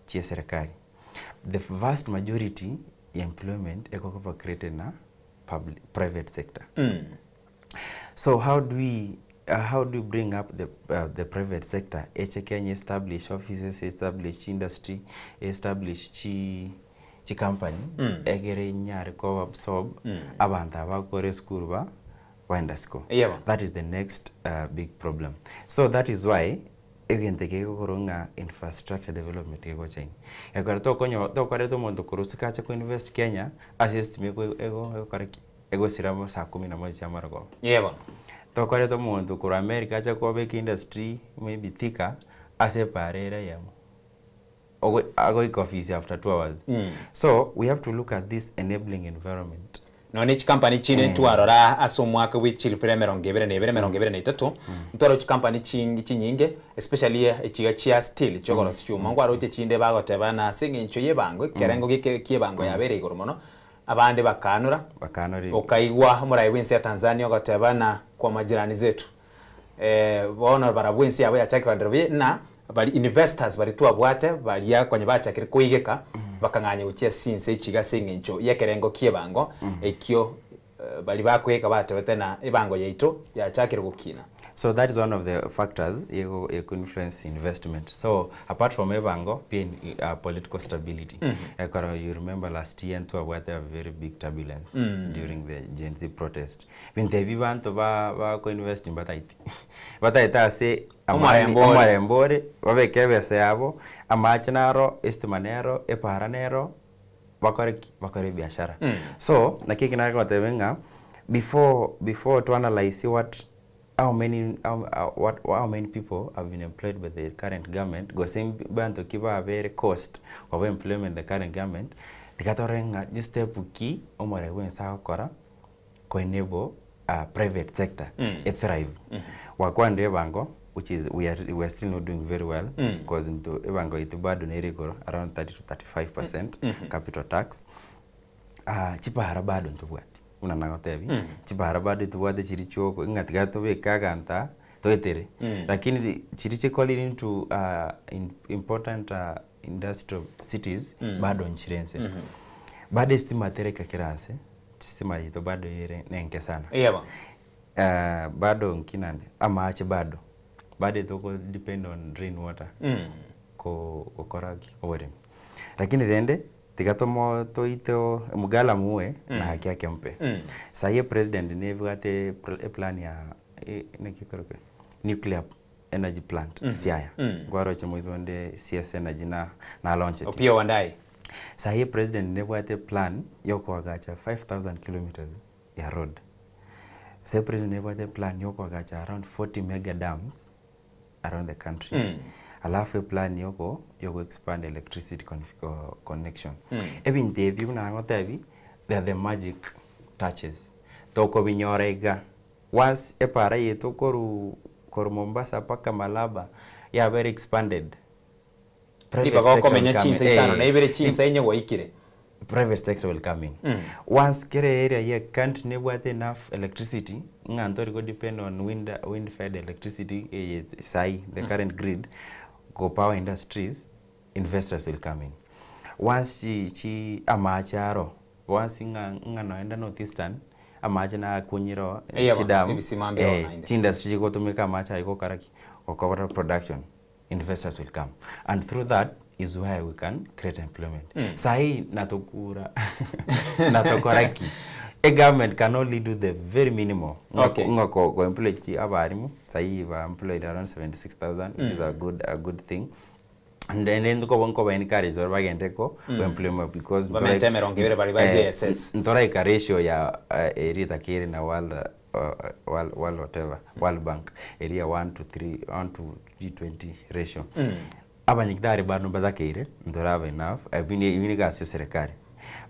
chi serikali. The vast majority employment eko created na private sector. So how do we bring up the private sector? Kenya establish offices, establish industry, establish chi company egere nyare ko absorb abanta bakore school ba waenda school. That is the next big problem. So that is why again the koronga infrastructure development ego chain egara to konyo to kare to mondo kurusika cha ko invest Kenya assist me ego siramo saa 11 cha marago to kare to mondo kur America cha ko big industry maybe thika ase parera yamo ago office after 2 hours. So we have to look at this enabling environment. No nichi company chine tuarora asomwaka wichil fremerongebere nebere meronggebere netatu ntoro chi company chinyinge especially echiga chia steel chogoro chuma ngwaro chinde bagoteba na singincho yebango kerengo kiebango yabere igoromono abande bakanura okaigwa murai wensi ya Tanzania ogoteba na kwa majirani zetu bona barabwensi yabo ya chakirandrobe na bali investors bali tuabwate bali ya kwenye bata kiri kuigeka bakanganya uchia sinse ichiga singincho yekerengo kiebango ekyo bali bakweka bata wetena ibango yaito ya chakiri gukina. So that is one of the factors ego influence investment. So apart from ebango political stability. You remember last year and a very big turbulence during the Gen Z protest. When they want to ba invest in bataita say amarembore babekebe seabo amachinaro estimanero eparanero bakore biashara. So nakikina kwa tebenga before to analyze how many people have been employed by the current government, go same band to keep a very cost of employment the current government. The Katorenga this step key omore when sa kora ko enable private sector a thrive. Wakwande bango, which is we are still not doing very well because into bango itu bado nerigoro around 30 to 35% capital tax. Chipa harabado ntubwati. Unanangotebi chibara bado tuwade chirichoko ngatigato bekaganta toetere lakini chiriche calling into important industrial cities bado nchirense bado estima tereka kirase estima ito bado ire nenke sana bado nkinande ama ache bado toko depend on rainwater ko okoragi owere lakini rende Tigatomo toito mugala muwe na haki yake mpe. Sahiye president nevugate plan ya nuclear energy plant Siaya. Gwaro chemuizonde CS energy na launch it. Opia wandai. Sahiye president nevugate plan yoko wagacha 5,000 kilometers ya road. Sahiye president nevugate plan yoko wagacha around 40 mega dams around the country. Alafu plan yoko expand electricity connection. Even they people na ngotebi they are the magic touches toko binyorega once epara yetu koru Mombasa paka Malaba ya very expanded private sector will come in. Once kere area here can't never enough electricity, ngantori go depend on wind fed electricity the current grid go power industries, investors will come in. Once chi amacharo, once nganoenda northeastern amacha na kunyiro chidam industry go to make amacha iko karaki or cover production, investors will come, and through that is where we can create employment. Sahi natokura natokoraki. A government can only do the very minimal. Ngako employ abarimu. Sahi we employed around 76,000, which is a good thing. And then the go encourage or bagenteko employment because ntora ratio ya area takiri na World Bank area 1 to 3 ratio. Abanyigdari banu bazakire ndorava enough ibini gasi serikali,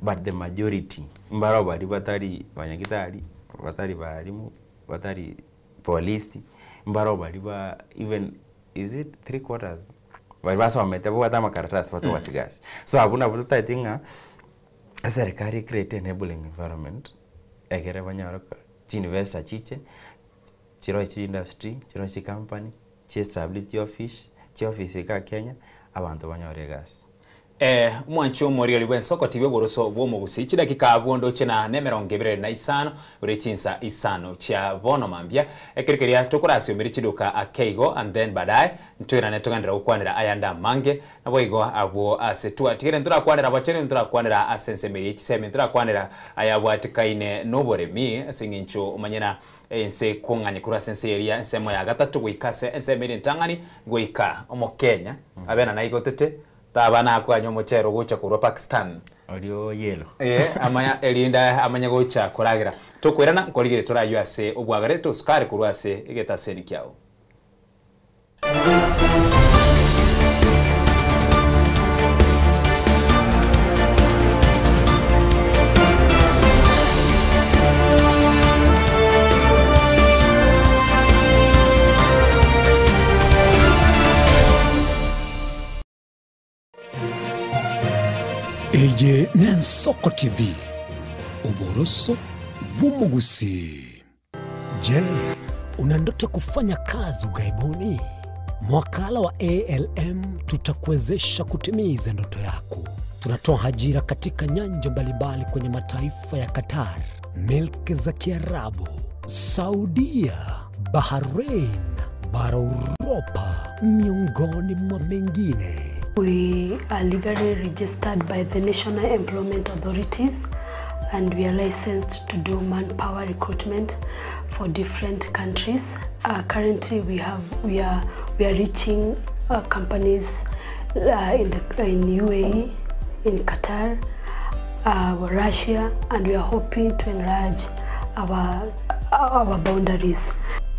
but the majority mbaro bari batari banyagitari batari barimu batari police mbaro bari ba even is it 3/4 bari basa wametebo hata makaratasi watu watigas. So abuna buta tinga serikali create enabling environment egere banyaroka investor chiche chiro industry chiro company chi establish office ka Kenya abantu banyoregas mwancho mori ali bwensoko TV boroso bwomo gusichi dakika abondo chena nemerongebere na isano urechinsa isano cha bono mambia ekerekeria tokurasi omiri chiduka akeigo, and then badai ntwira netogandira ukwanira ayanda mange naboigo abo asetua tigere ntura kwanira bachene ntura kwanira asensemeri chiseme ntura kwanira ayabwatikaine noboremi asingincho umanyena ense konganye kura sense area ensemo ya gatatu gwikase ensemeri ntangani gwika omo Kenya abena naigotete tabana kwa nyomochero gocha ku Pakistan audio yelo amanya elinda amanya gocha kuragira tokwirana nkorigire turayo ase obwagare to skare kurwase igeta seni kyao. Eye Nensoko TV, uboroso bumugusi. Je, una ndoto kufanya kazi ugaibuni? Mwakala wa ALM tutakuwezesha kutimiza ndoto yako. Tunatoa ajira katika nyanja mbalimbali kwenye mataifa ya Qatar, Milki za Kiarabu, Saudia, Bahrain, bara Europa, miongoni mwa mengine. We are legally registered by the National Employment Authorities, and we are licensed to do manpower recruitment for different countries. Currently, we are reaching companies in UAE, in Qatar, Russia, and we are hoping to enlarge our boundaries.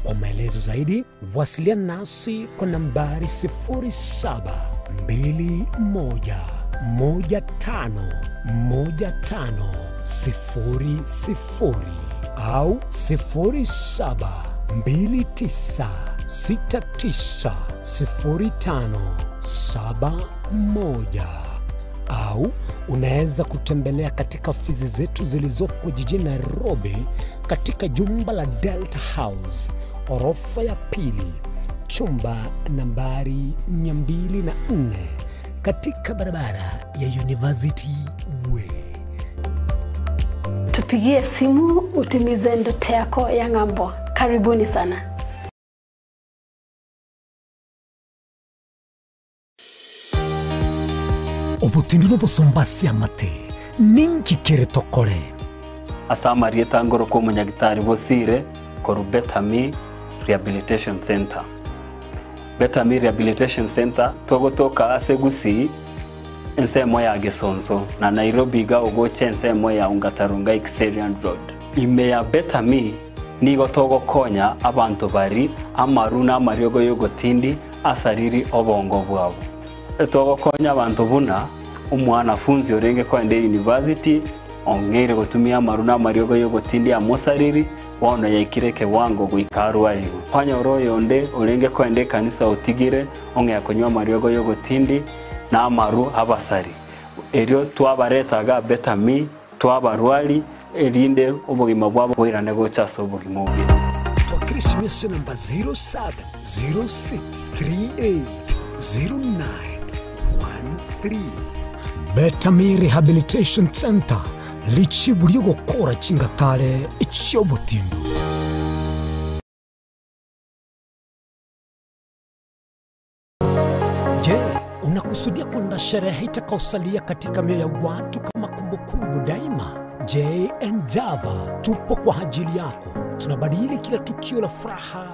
Kwa maelezo zaidi, wasiliana nasi kwa nambari 0721151500 au 0729690571, au unaweza kutembelea katika ofisi zetu zilizopo jijini Nairobi katika jumba la Delta House, orofa ya pili, chumba nambari 204 katika barabara ya University Way. Tupigie simu utimize ndoto yako ya ng'ambo. Karibuni sana. Obutindiro bosombasi amate ninki kere tokore. Asamari etangoro ko munyagitari bosire koru Betami Rehabilitation Center. Betami Rehabilitation Center togotoka asegusi ensemo ya Gesonso na Nairobi ga ogoche ensemo ya Ungatarunga Xerian Road. Ime ya Betami nigo togo konya abantu bari amaruna amaryogo yogotindi asariri obongo bwabo. Togo konya abantu buna umwana funzi orenge kwende university ong'eire gutumia amaru na amariogo yogotindi amosariri bono yaikire kiwango guikaru arigu kwanyora oyonde orenge kwende kanisa utigire ong'ea kunywa amariogo yogotindi na amaru abasari erio twabaretaga Better Me twabarwari erinde obugima bwabo bwirane gochasa obugima bwe Christmas namba 0706380913 Better Me Rehabilitation Center lichiburio gukora chingatale ichiobutindu. Je, unakusudia kwenda sherehe itakaosalia katika mioyo ya watu kama kumbukumbu daima? J&J tupo kwa ajili yako. Tunabadili kila tukio la furaha,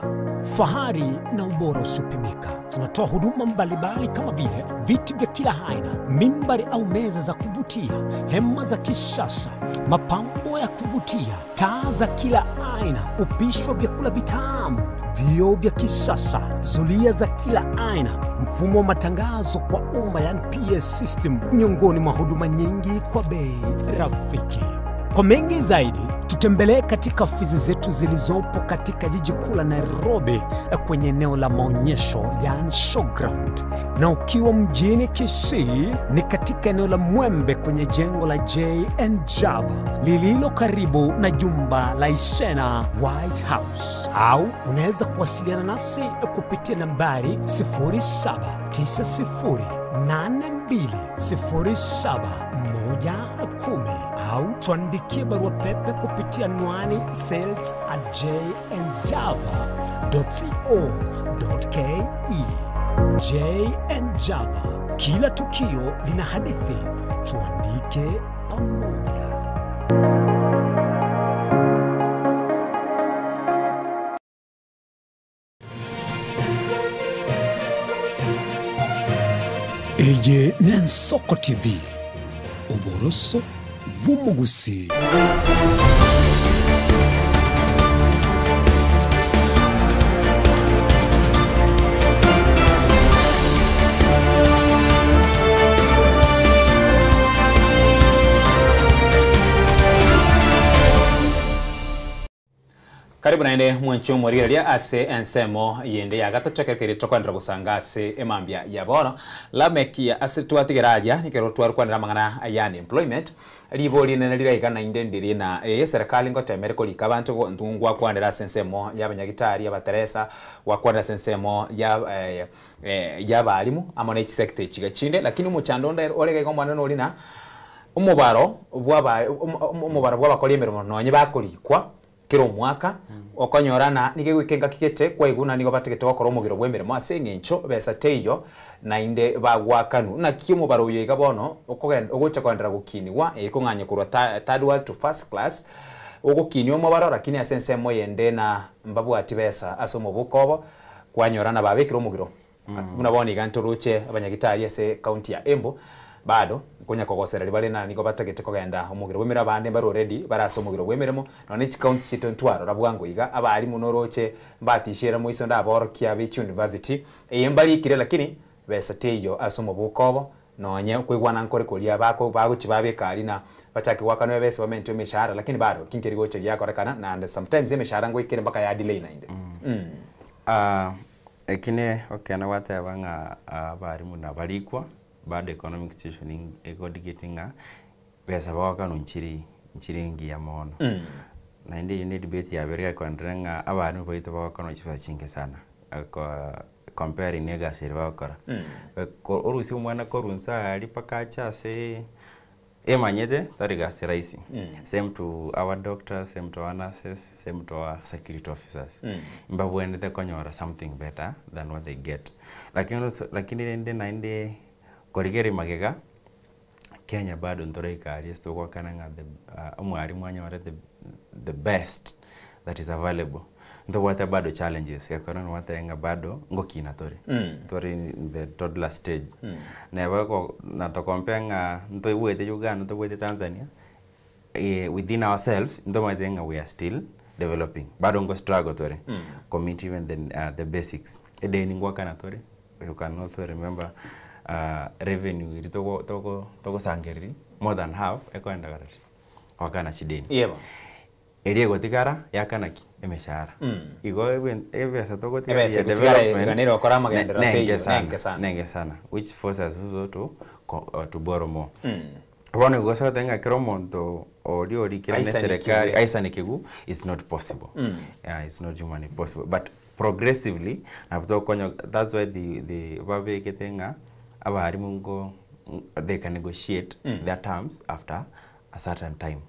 fahari na ubora usiopimika. Tunatoa huduma mbalimbali kama vile viti vya kila aina, mimbari au meza za kuvutia, hema za kisasa, mapambo ya kuvutia, taa za kila aina, upishi wa vyakula vitamu, vioo vya kisasa, zulia za kila aina, mfumo wa matangazo kwa umma yani PS system, miongoni mwa huduma nyingi kwa bei rafiki. Kwa mengi zaidi, tutembelee katika ofisi zetu zilizopo katika jiji kuu la Nairobi kwenye eneo la maonyesho yani showground. Na ukiwa mjini Kisii ni katika eneo la Mwembe kwenye jengo la J&J lililo karibu na jumba la Isena White House. Au unaweza kuwasiliana nasi kupitia nambari 07920710 au tuandikie barua pepe kupitia anwani sales@jnjava.co.ke. J&J, kila tukio lina hadithi, tuandike pamoja. Eye Nensoko TV, Oboroso Bumugusi. Karibu naende mwancho mwariria ase ensemo yende ya gatachakekere tokwandira gusanga ase emambia ya bono lamekia ase twatigeraria nikero twarukwanira mangana yani employment libori nene liraiga na indendiri na serikali ngotemere kolika abantu ntungwa kwandira sensemo y'abanyagitari abateresa wakwandira sensemo ya balimu amone sector chigachinde lakini umuchandonda orega komwana no lina umubaro bw'abakora emirimo nonye bakolikwa kiro mwaka okonyorana nige gwikenga kigete kwa iguna nigo bategete gukora umugiro bw'emirimo ase ng'encho besa teyo na inde bagwakanu na kiyo baro yiga bono ogocha kwandira gukiniwa ikunganye kurwa third world to first class ogukinyo mubaro lakini asensemo yende na mbabu ati besa asomo bukobo kwanyorana babekira umugiro munabona iganturuche abanyagitari ase county ya Embu bado kunya kogosera libale na niko batagete kogenda umugiro wemera bande bari already baraso umugiro wemeremo none county chito ntwaro rabwango iga abali munoroche batishira muiso ndaboro kia Beach University eyembali kire lakini besa teyo asomo bukobo nonye kwigwana nkore kulia bako baguchibabeka ali na bataki wakano bese bamento emishahara lakini bado kinkeri goche gyakorekana na and sometimes emishahara ngo ikire mpaka ya delay nainde ekine okena wate abanga bari muna barikwa bad economic situation egodigetinga besa bakano nchiri ngiya mono na indi debate ya berga kwandrenga abantu baito bakano chifa chinge sana comparing nega seri bakora orusi umwana korunsa ali pakacha se emanyete tariga seraisi same to our doctors, same to our nurses, same to our security officers mbabwende te konyora something better than what they get lakini ende na inde korigere magega Kenya bado ntoreikari stoko kananga umwari mwanyora the best that is available ndo wata bado challenges yakona wata enga bado ngokina tori in the toddler stage na bako na to compare ndo iwete Uganda ndo iwete Tanzania within ourselves ndo matenga we are still developing bado ngo struggle tori commit even the basics edeni ngwaka na tori you can also remember revenue toko sangeri more than half ekwenda garari wakana chideni yebo erie gotikara yakana ki emeshara igo ebesa to gotikara ebesa gotikara ganero kora magendera nenge sana which forces us to borrow more One go so tenga kero monto ori kira ne serikali aisa nikigu it's not possible. Yeah, it's not humanly possible, but progressively that's why the babe ketenga abarimu ngo they can negotiate their terms after a certain time.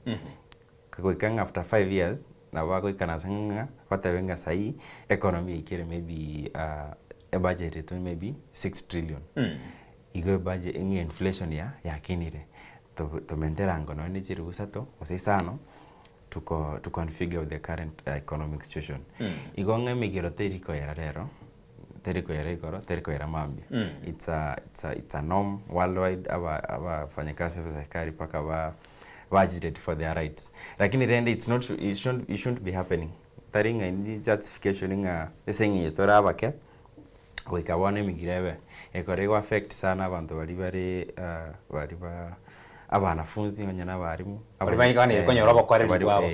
Kakikanga after 5 years na wako ikana sanga watawenga sahi economy ikire maybe a budget to maybe 6 trillion. Igo budget ingi inflation ya kinire. To maintain angono ni chirugusa to osisano to configure the current economic situation. Igonga migiro teriko era mambi. It's a norm worldwide aba fanyakazi wa serikali paka ba budgeted for their rights. Lakini rende it shouldn't be happening. Taringa ni justification inga saying yetora abake wikabone migirebe ekorego affect sana abantu bari abanafunzi onye n'abarimu abanyigane konyora bakore bwabo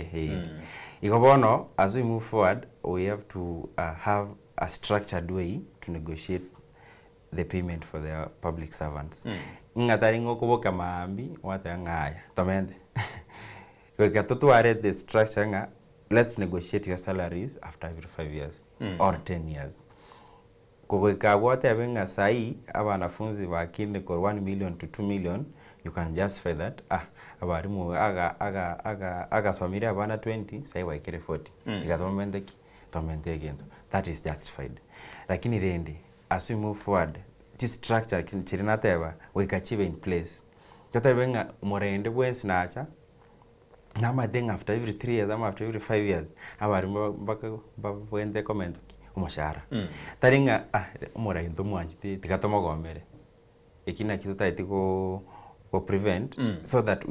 ikobono as we move forward we have to have a structured way to negotiate the payment for the public servants ngataringo kuboka maambi watangaya tomende kwa tutuare the structure nga let's negotiate your salaries after every 5 years or 10 years kwa wote abenga sai abanafunzi bakinde ko 1 million to 2 million you can justify that abarimu aga somire abana 20 sai waikere 40 ikatomendeki tomente gendo that is justified lakini rende as we move forward this structure chirina teba we can achieve in place kota benga morende bwens nacha nama then after every 3 years ama after every 5 years abarimu bwende comment umushara taringa umora into mwanjite tikatoma gomere ikina kitu taitiko prevent so that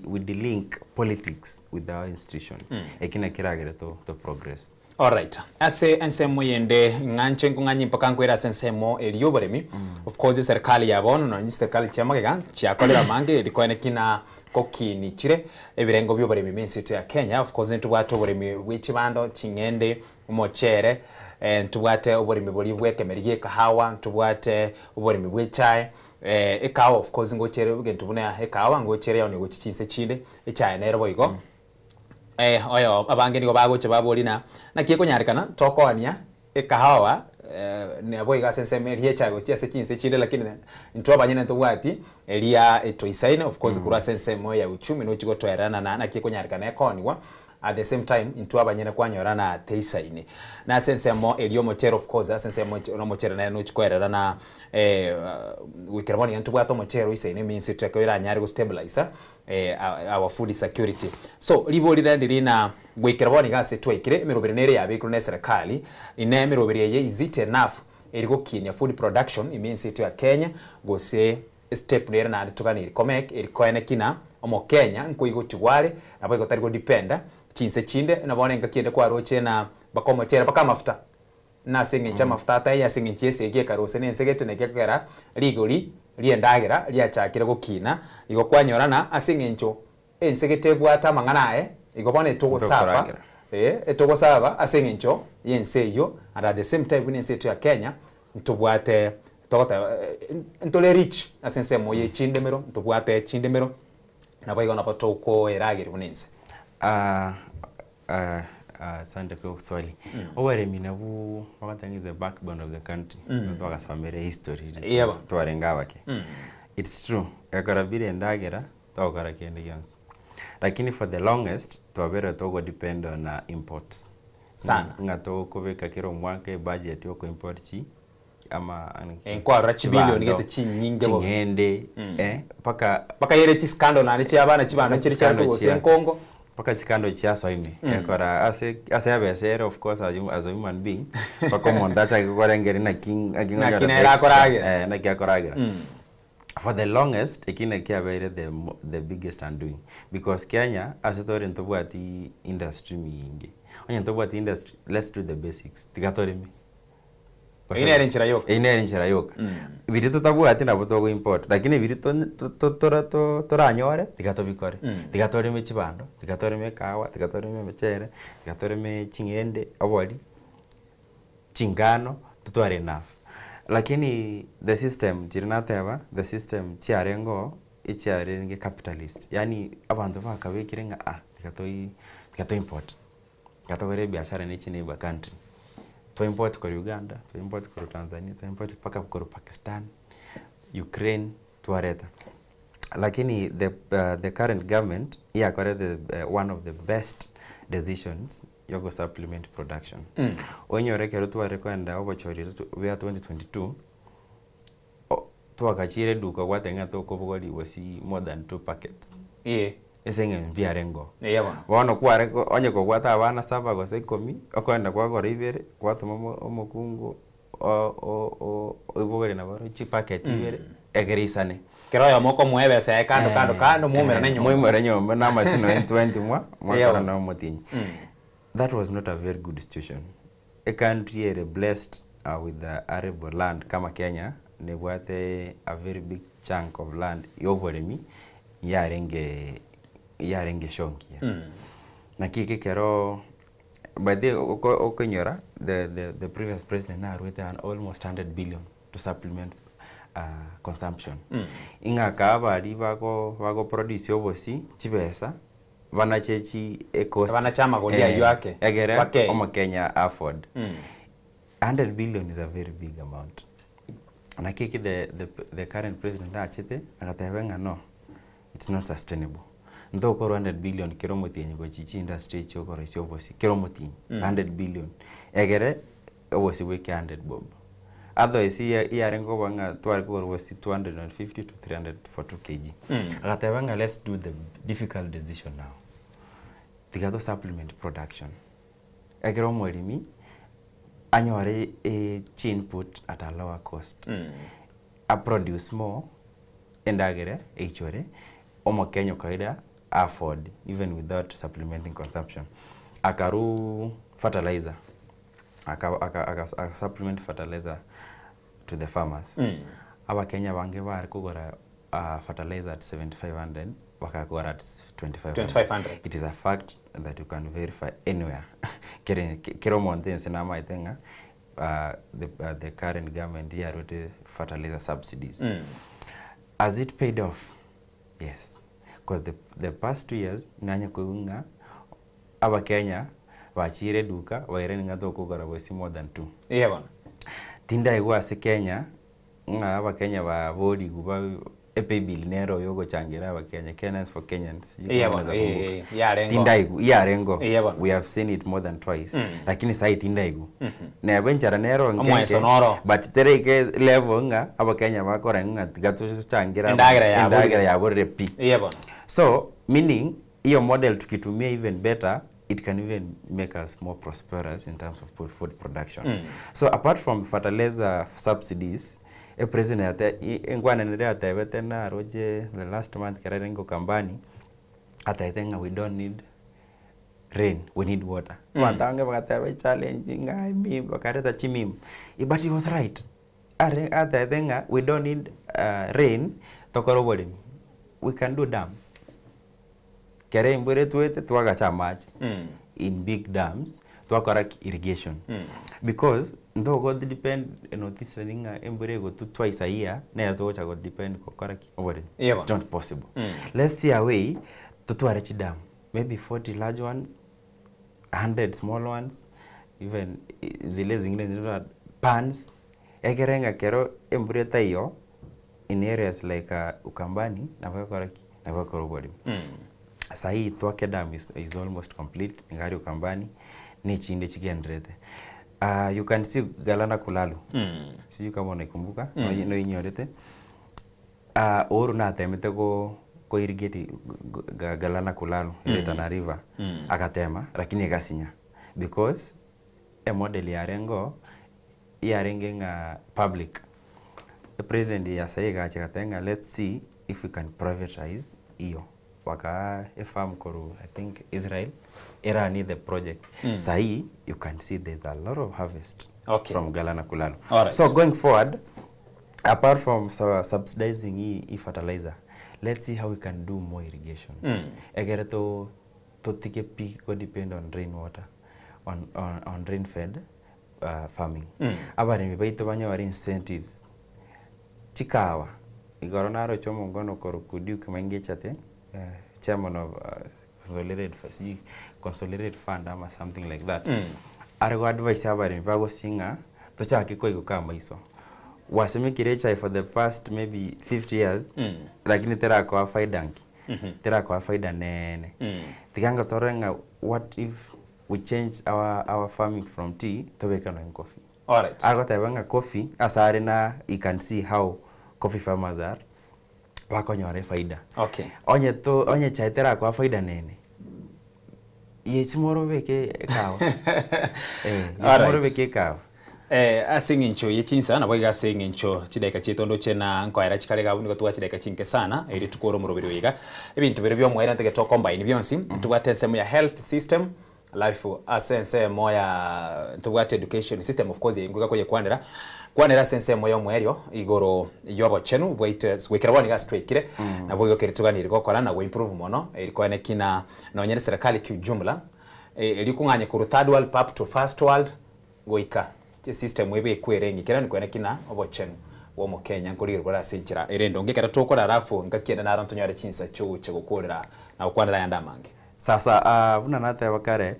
we delink politics with our institutions ekina kiragere to progress. All right. Ase ensemo yende nganche nganyi mpaka nkwera sensemo eliyoboremi. Of course serikali yabona no serikali cyamagega cyakolera mange elikwene kina kokini chire ebirengo byoboremi minsi ya Kenya. Of course ntubwato boremi w'ikibando chingende umochere ntubwate oboremi buri bwekemeriye kahawa ntubwate oboremi bw'icyayi ekawa of course ngochere ugentu buna ekawa ngochere yaone gochikinse chinde icyayi nero boigo oyo abange nigo bagoche babolina nakiye konyarikana tokoania ekahawa ne boiga senseme ecyayi cyase kinse chinde lakini ntwa banyene ntubwati elia etoisaine of course kura sensemo ya uchumi no chigo toerana na nakiye konyarikana ekoniwa at the same time into abanyene kwanyorana teisaini na sensemo elio mochero of course sensemo no mochero na no chikwerera na wikiraboni ntu bwato mochero isaini means it kwira nyari go stabilizer our food security so liboli ndiri na wikiraboni gase twekire emirobere nere yabikuru ne serikali ine emirobere ye is it enough eriko kinya food production means it ya Kenya go say step nere na tukani comek erikoene kina omo Kenya nkoigo chware nabo igotari go dependa chinse chinde na bone ngakiende kwa roche na bakomo chera baka mafuta na singe cha mafuta ta ya singe chese gie karose ne nsegete ne gekera ligoli liendagira liachakira gukina igo kwanyorana asinge ncho ensegete bwata manganae igo bone to safa etogo saba asinge ncho yenseyo and at the same time when nseto ya Kenya ntubwate togota ntole rich asense moye chindemero ntubwate chindemero na baigo na patoko eragiri bunense Sante kwa swali. Oweremi nabu wakati is the backbone of the country. Ndo wakasomere history. Tuwarenga wake. It's true. Yakarabiri ndagera tawakara kiende yansi. Lakini for the longest tuwabere togo depend on imports. Sana. Ngato kubeka kiro mwake budget yoko import chi ama kwa rachibili onigete chi nyinge bo. Chingende paka yere chi scandal na chi abana chibano chiri cyako gose Kongo. Paka sikando chiaso ime yakora ase abesere of course as a human being paka mondacha kikora ngeri na king na kinera koragira na kia koragira for the longest ekine kia very the biggest undoing because Kenya asitori ntobwati industry mingi onye ntobwati industry let's do the basics tigatori mi Ine nchira yoka. Ine nchira yoka. Biri tutabwati nabo to import. Lakini biri toranyore tigatobikore. Tigatore me chibando, tigatore me kawa, tigatore me mechere, tigatore me chingende abodi. Chingano tutware enough. Lakini the system jirinateba, the system chiarengo ichiarenge capitalist. Yani abantu bakabekirenga tigato import. Gatogere biashara ni chini ba country. To import kwa Uganda, to import kwa Tanzania, to import paka kwa Pakistan, Ukraine, tuareta. Lakini the current government one of the best decisions yogo supplement production. Onyo rekero tuare kwenda obochori we 2022 tuakachire duka watenga to kobogoli wasi more than 2 packets. Esenge biarengo. Wono kware onye ko kwata abana saba go sekomi okwenda kwa gore ibere kwatuma omukungu ibogere na baro chi packet ibere egerisane. Kero yo moko muebe se kando mumera nenyo. Mumera nenyo na masino 20 mwa na motinyi. That was not a very good situation. A country blessed with the arable land kama Kenya ne bwate a very big chunk of land yoboremi yarenge shonki. Na kike kero by the okonyora the previous president now wrote an almost 100 billion to supplement consumption. Inga kabali wako produce obosi chibesa vanachechi cost vanachama golia yake egere omo Kenya afford. 100 billion is a very big amount. Na kike the current president achete akatebenga no, it's not sustainable. Ndo ko 100 billion kiromotinyi go chichi industry chokoro siobosi kiromotinyi 100 billion egere obosi weke 100 bob. Otherwise yarengo banga twari ko was 250 to 300 for 2 kg. Akatebanga let's do the difficult decision now. Tigato supplement production. Egero molimi anyore input at a lower cost. I produce more endagere echore omo Kenya kaida afford even without supplementing consumption. Akaru fertilizer. Aka supplement fertilizer to the farmers. Aba Kenya bange bari kugora fertilizer at 7,500 wakagora at 2,500. It is a fact that you can verify anywhere. Kero mountains na maitenga the current government here with the fertilizer subsidies. Has it paid off? Yes. Because the past 2 years nanya kuunga aba Kenya wachire duka waireni ngato kugora wesi more than 2. Bana. Tinda igwase Kenya nga aba Kenya ba bodi guba epe bilnero yogo changira aba Kenya Kenyans for Kenyans. Tinda igu yarengo. We have seen it more than twice. Lakini sai tinda igu. Na benchara nero ngeke. But tereke level nga aba Kenya bakora nga gato changira ndagira ya bore pi. So meaning iyo model tukitumia even better, it can even make us more prosperous in terms of food production. So apart from fertilizer subsidies, a president engwana nere atebete na roje the last month kararengo kambani ataitenga we don't need rain, we need water. Watange bakatebe challenging I me bakareta chimim. But he was right. Ataitenga we don't need rain tokoro bolim. We can do dams. Kere imbure tuwete tuwagacha maji in big dams tuwakora irrigation. Because ndo God depend this running imbure go to twice a year na ya tuwacha God depend kukora over. It's not possible. Let's see a way to tuwarechi dam. Maybe 40 large ones, 100 small ones, even zile zingine pans. Egerenga kero imbure tayo in areas like Ukambani na wakora body. Sahi Thwake Dam is almost complete. Ngari Ukambani ni chinde chigendrete. You can see Galana Kulalu. Siju kama unaikumbuka no inyorete. Oru na temete ko irrigate Galana Kulalu ile Tana River akatema lakini akasinya because a model yarenga public. The president yasaiga chakatenga let's see if we can privatize iyo. Waka farm koru I think Israel era need the project. Sahi you can see there's a lot of harvest from Gala na Kulalo. Alright. So going forward, apart from subsidizing fertilizer, let's see how we can do more irrigation. Egere to take peak go depend on rainwater, on rain-fed farming. Abari mi baito banyo wari incentives. Chikawa, igoronaro chomo ngono korokudi ukimangechate, chairman of consolidated fund ama something like that. Argo advice abari mi bago singa tocha kiko ikukama iso. Waseme kirecha for the past maybe 50 years, lakini tera kwa faidanki. Tera kwa faida nene. Tikanga torenga, what if we change our farming from tea to become coffee? Alright. Argo taiwanga coffee, asare na you can see how coffee farmers are. Wako nyore faida. Okay. Onye chai tera kwa faida nene. Yesimoro beke kawa. Yesimoro beke kawa. Asingincho yechinsa na bwiga asingincho chidaika chitondo chena nkoira chikarega buniko tuwa chidaika chinke sana eri tukoro murubiri wiga ebintu bire byo mwera ntege to combine byonsi tubate nsemo ya health system life asense moya tubate education system of course yenguka koje kwanera sense moyo mwerio igoro yobo chenu waiters wekiraboni ga strike na bwigo kerituganire gokora na we improve mono eriko ene kina na onyere serikali kiujumla erikunganye ku third world pap to first world goika system webe kwerengi kera nikwene kina obochenu wo mu Kenya nkuliro bara sinchira erendo ngekera tokora rafu ngakienda na rantu nyare chinsa cyo gukorera na ukwanira yanda mange sasa buna nate bakare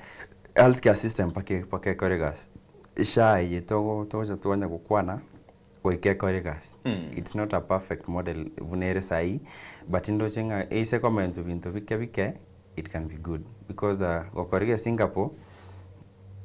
healthcare system pake koregas isha yetogo toja tuanya gukwana goike koregas it's not a perfect model vunere sai but ndo chenga ise comment bintu bike it can be good because gokorega Singapore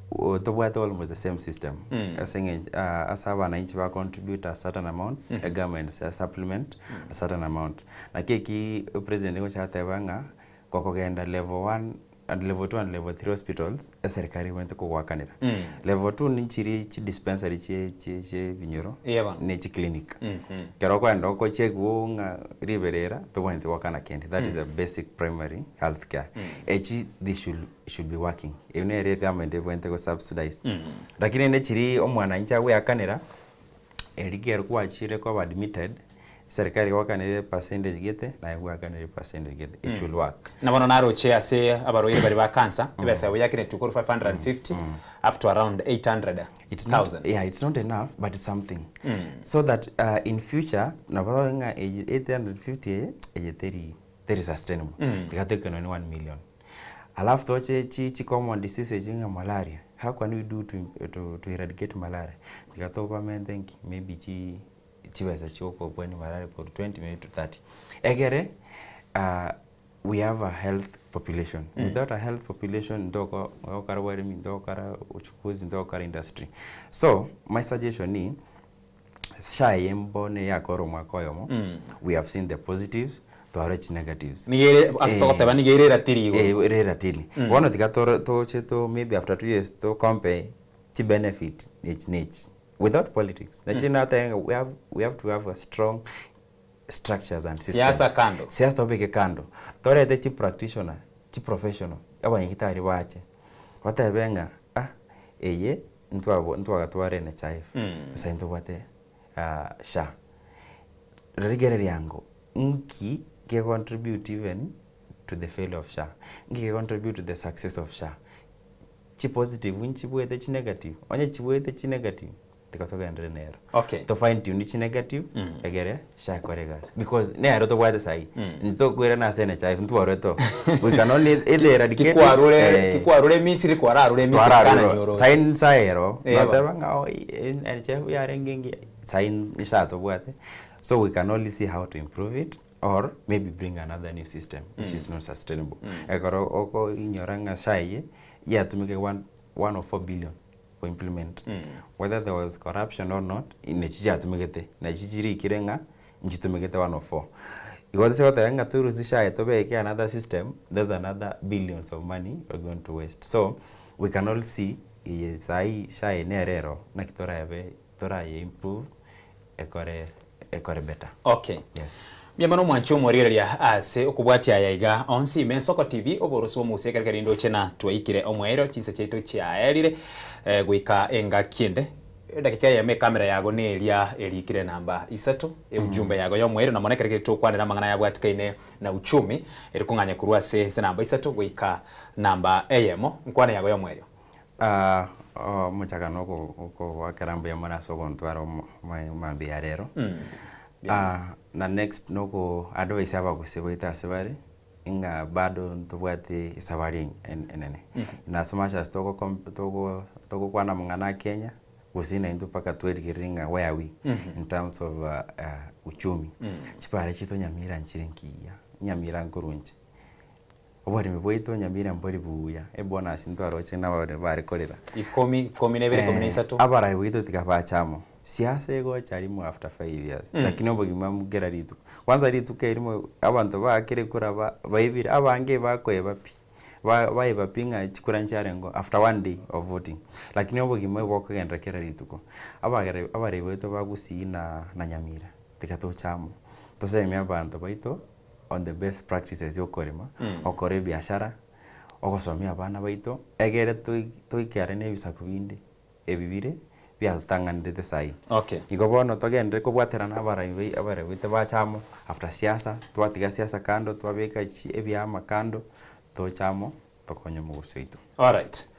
almost the same system. As wananchi wa contribute a certain amount, a government supplement a certain amount. Na keki president ngo cha tebanga kwa kugenda level 1 and level 2 and level 3 hospitals serikali wente ko wakanira. Level 2 ni chiri chi dispensary chi vinyoro ni chi clinic. Kero kwa ndoko chegwo nga riberera to wente wakana kendi. That is a basic primary health care. They should be working. Even area government wente ko subsidized. Lakini ne chiri omwana incha we akanira erigero kwa chire ko admitted serikali wakanire percentage gete na wakanire percentage gete it will work na bono naro chair say abaroyire bari ba cancer ibesa we yakine tukuru 550 up to around 800,000 it's not enough but it's something so that in future na baronga 850 age 30 sustainable tikateke no 1 million alafu toche chi common disease jinga malaria how can we do to eradicate malaria tikatopa mendenki maybe chiweza choko kweni malaria for 20 maybe to 30 egere we have a health population without a health population ndoko okara warimi ndokara uchukuzi ndokara industry so my suggestion ni shaye mbone yakoro mwakoyomo we have seen the positives to our negatives nigere astokota bani gere ratiri ratili wono tikato to maybe after 2 years to compare chi benefit niche without politics. We have to have a strong structures and systems. Siasa kando. Siasa tobeke kando. Tore the chief practitioner, chief professional. Aba ngitari wache. Watabenga eye ntu agatware na chief. Sasa ntu wate sha. Rigere yango nki ke contribute even to the failure of sha. Nki ke contribute to the success of sha. Chi positive winchi bwete chi negative. Onye chi bwete chi negative. Okay. To find tune chi negative egere sha koregas because ne aro to wade sai nto kwera na sene chai ntu aroto we can only eradicate kikwarure misiri kwararure misiri kana nyoro sain saero notaba ngao en chef ya rengengi sain ishato bwate so we can only see how to improve it or maybe bring another new system which is not sustainable egoro oko inyoranga sai ya tumike 1 or 4 billion for implement whether there was corruption or not in echija tumegete na echijiri kirenga nchitumegete 104 because what anga turu zisha to be another system there's another billions of money we're going to waste so we can all see sai sha nerero na kitora yabe tora improve ekore better okay yes Miamano mwancho morireria ase okubwati ayaiga onsi Mensoko TV oboroso muse karikarindo chena twaikire omwero chinsa cheto chiaerire gwika enga kiende dakika ya me kamera yago ne elia elikire namba isatu ujumbe yago yo mwero na monekere kire tukwanira mangana yago atikaine na uchumi erikunganya kurwa se namba isatu goika namba eyemo nkwana yago yo mwero muchakano ko wakarambo ya mara soko ntwaro mambi ya rero na next noko advice aba kusiboita sabari inga bado ntubwate sabari enene na somasha toko kwana mungana Kenya kusina indu paka twerikiringa where we in terms of uchumi chipare chito nyamira nchirinkiya nyamira nkurunje obari meboito nyamira mbori buya ebona asintwaro chena bare kolera 13 abara iboito tikabachamo siasa ego charimo after 5 years lakini obogima mugera ritu kwanza ritu kerimo abantu bakire kura baibira abange bakoye bapinga chikura ncharengo after 1 day of voting lakini obogima bokagenda kera rituko abare weto bagusina na nyamira tikato chamo tosemya abantu baito on the best practices yokorema okore biashara okosomia abana baito egere tuikare nebisa kubindi ebibire byatangandete sai igobono togende kubwaterana abara wite bachamo after siasa twatiga siasa kando twabeka ebyama kando tochamo tokonyo muguseito. All right.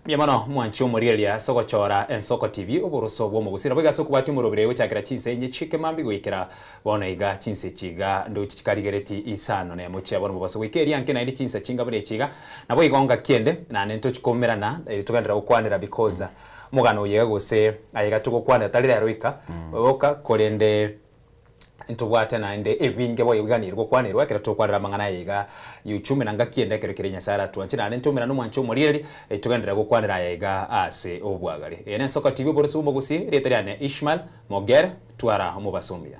Myamano mwanchu muriria soko chora ensoko TV oboroso bwo mugusira bega soko bati murobire wichakira chinse nye chike mambi gwikira bona iga chinse chiga ndo chikarigereti isano ne muche bona mubaso wikeria nke na iri chinse chinga bure chiga nabo igonga kiende na nento chikomerana tugandira ukwanira because mugano yega gose ayiga tukokwana talira roika oka korende intubwate na inde ebinge boye bwanirwo kwanirwa kira tukwanira mangana yiga yuchumi nanga kiende kerekere nyasara twanchira nentumira no mwancho muriri tugandira gukwanira yiga ase obwagari ene Nsoko TV boroso mugusi reteriane Ishmael Mogere twara mu basumbia.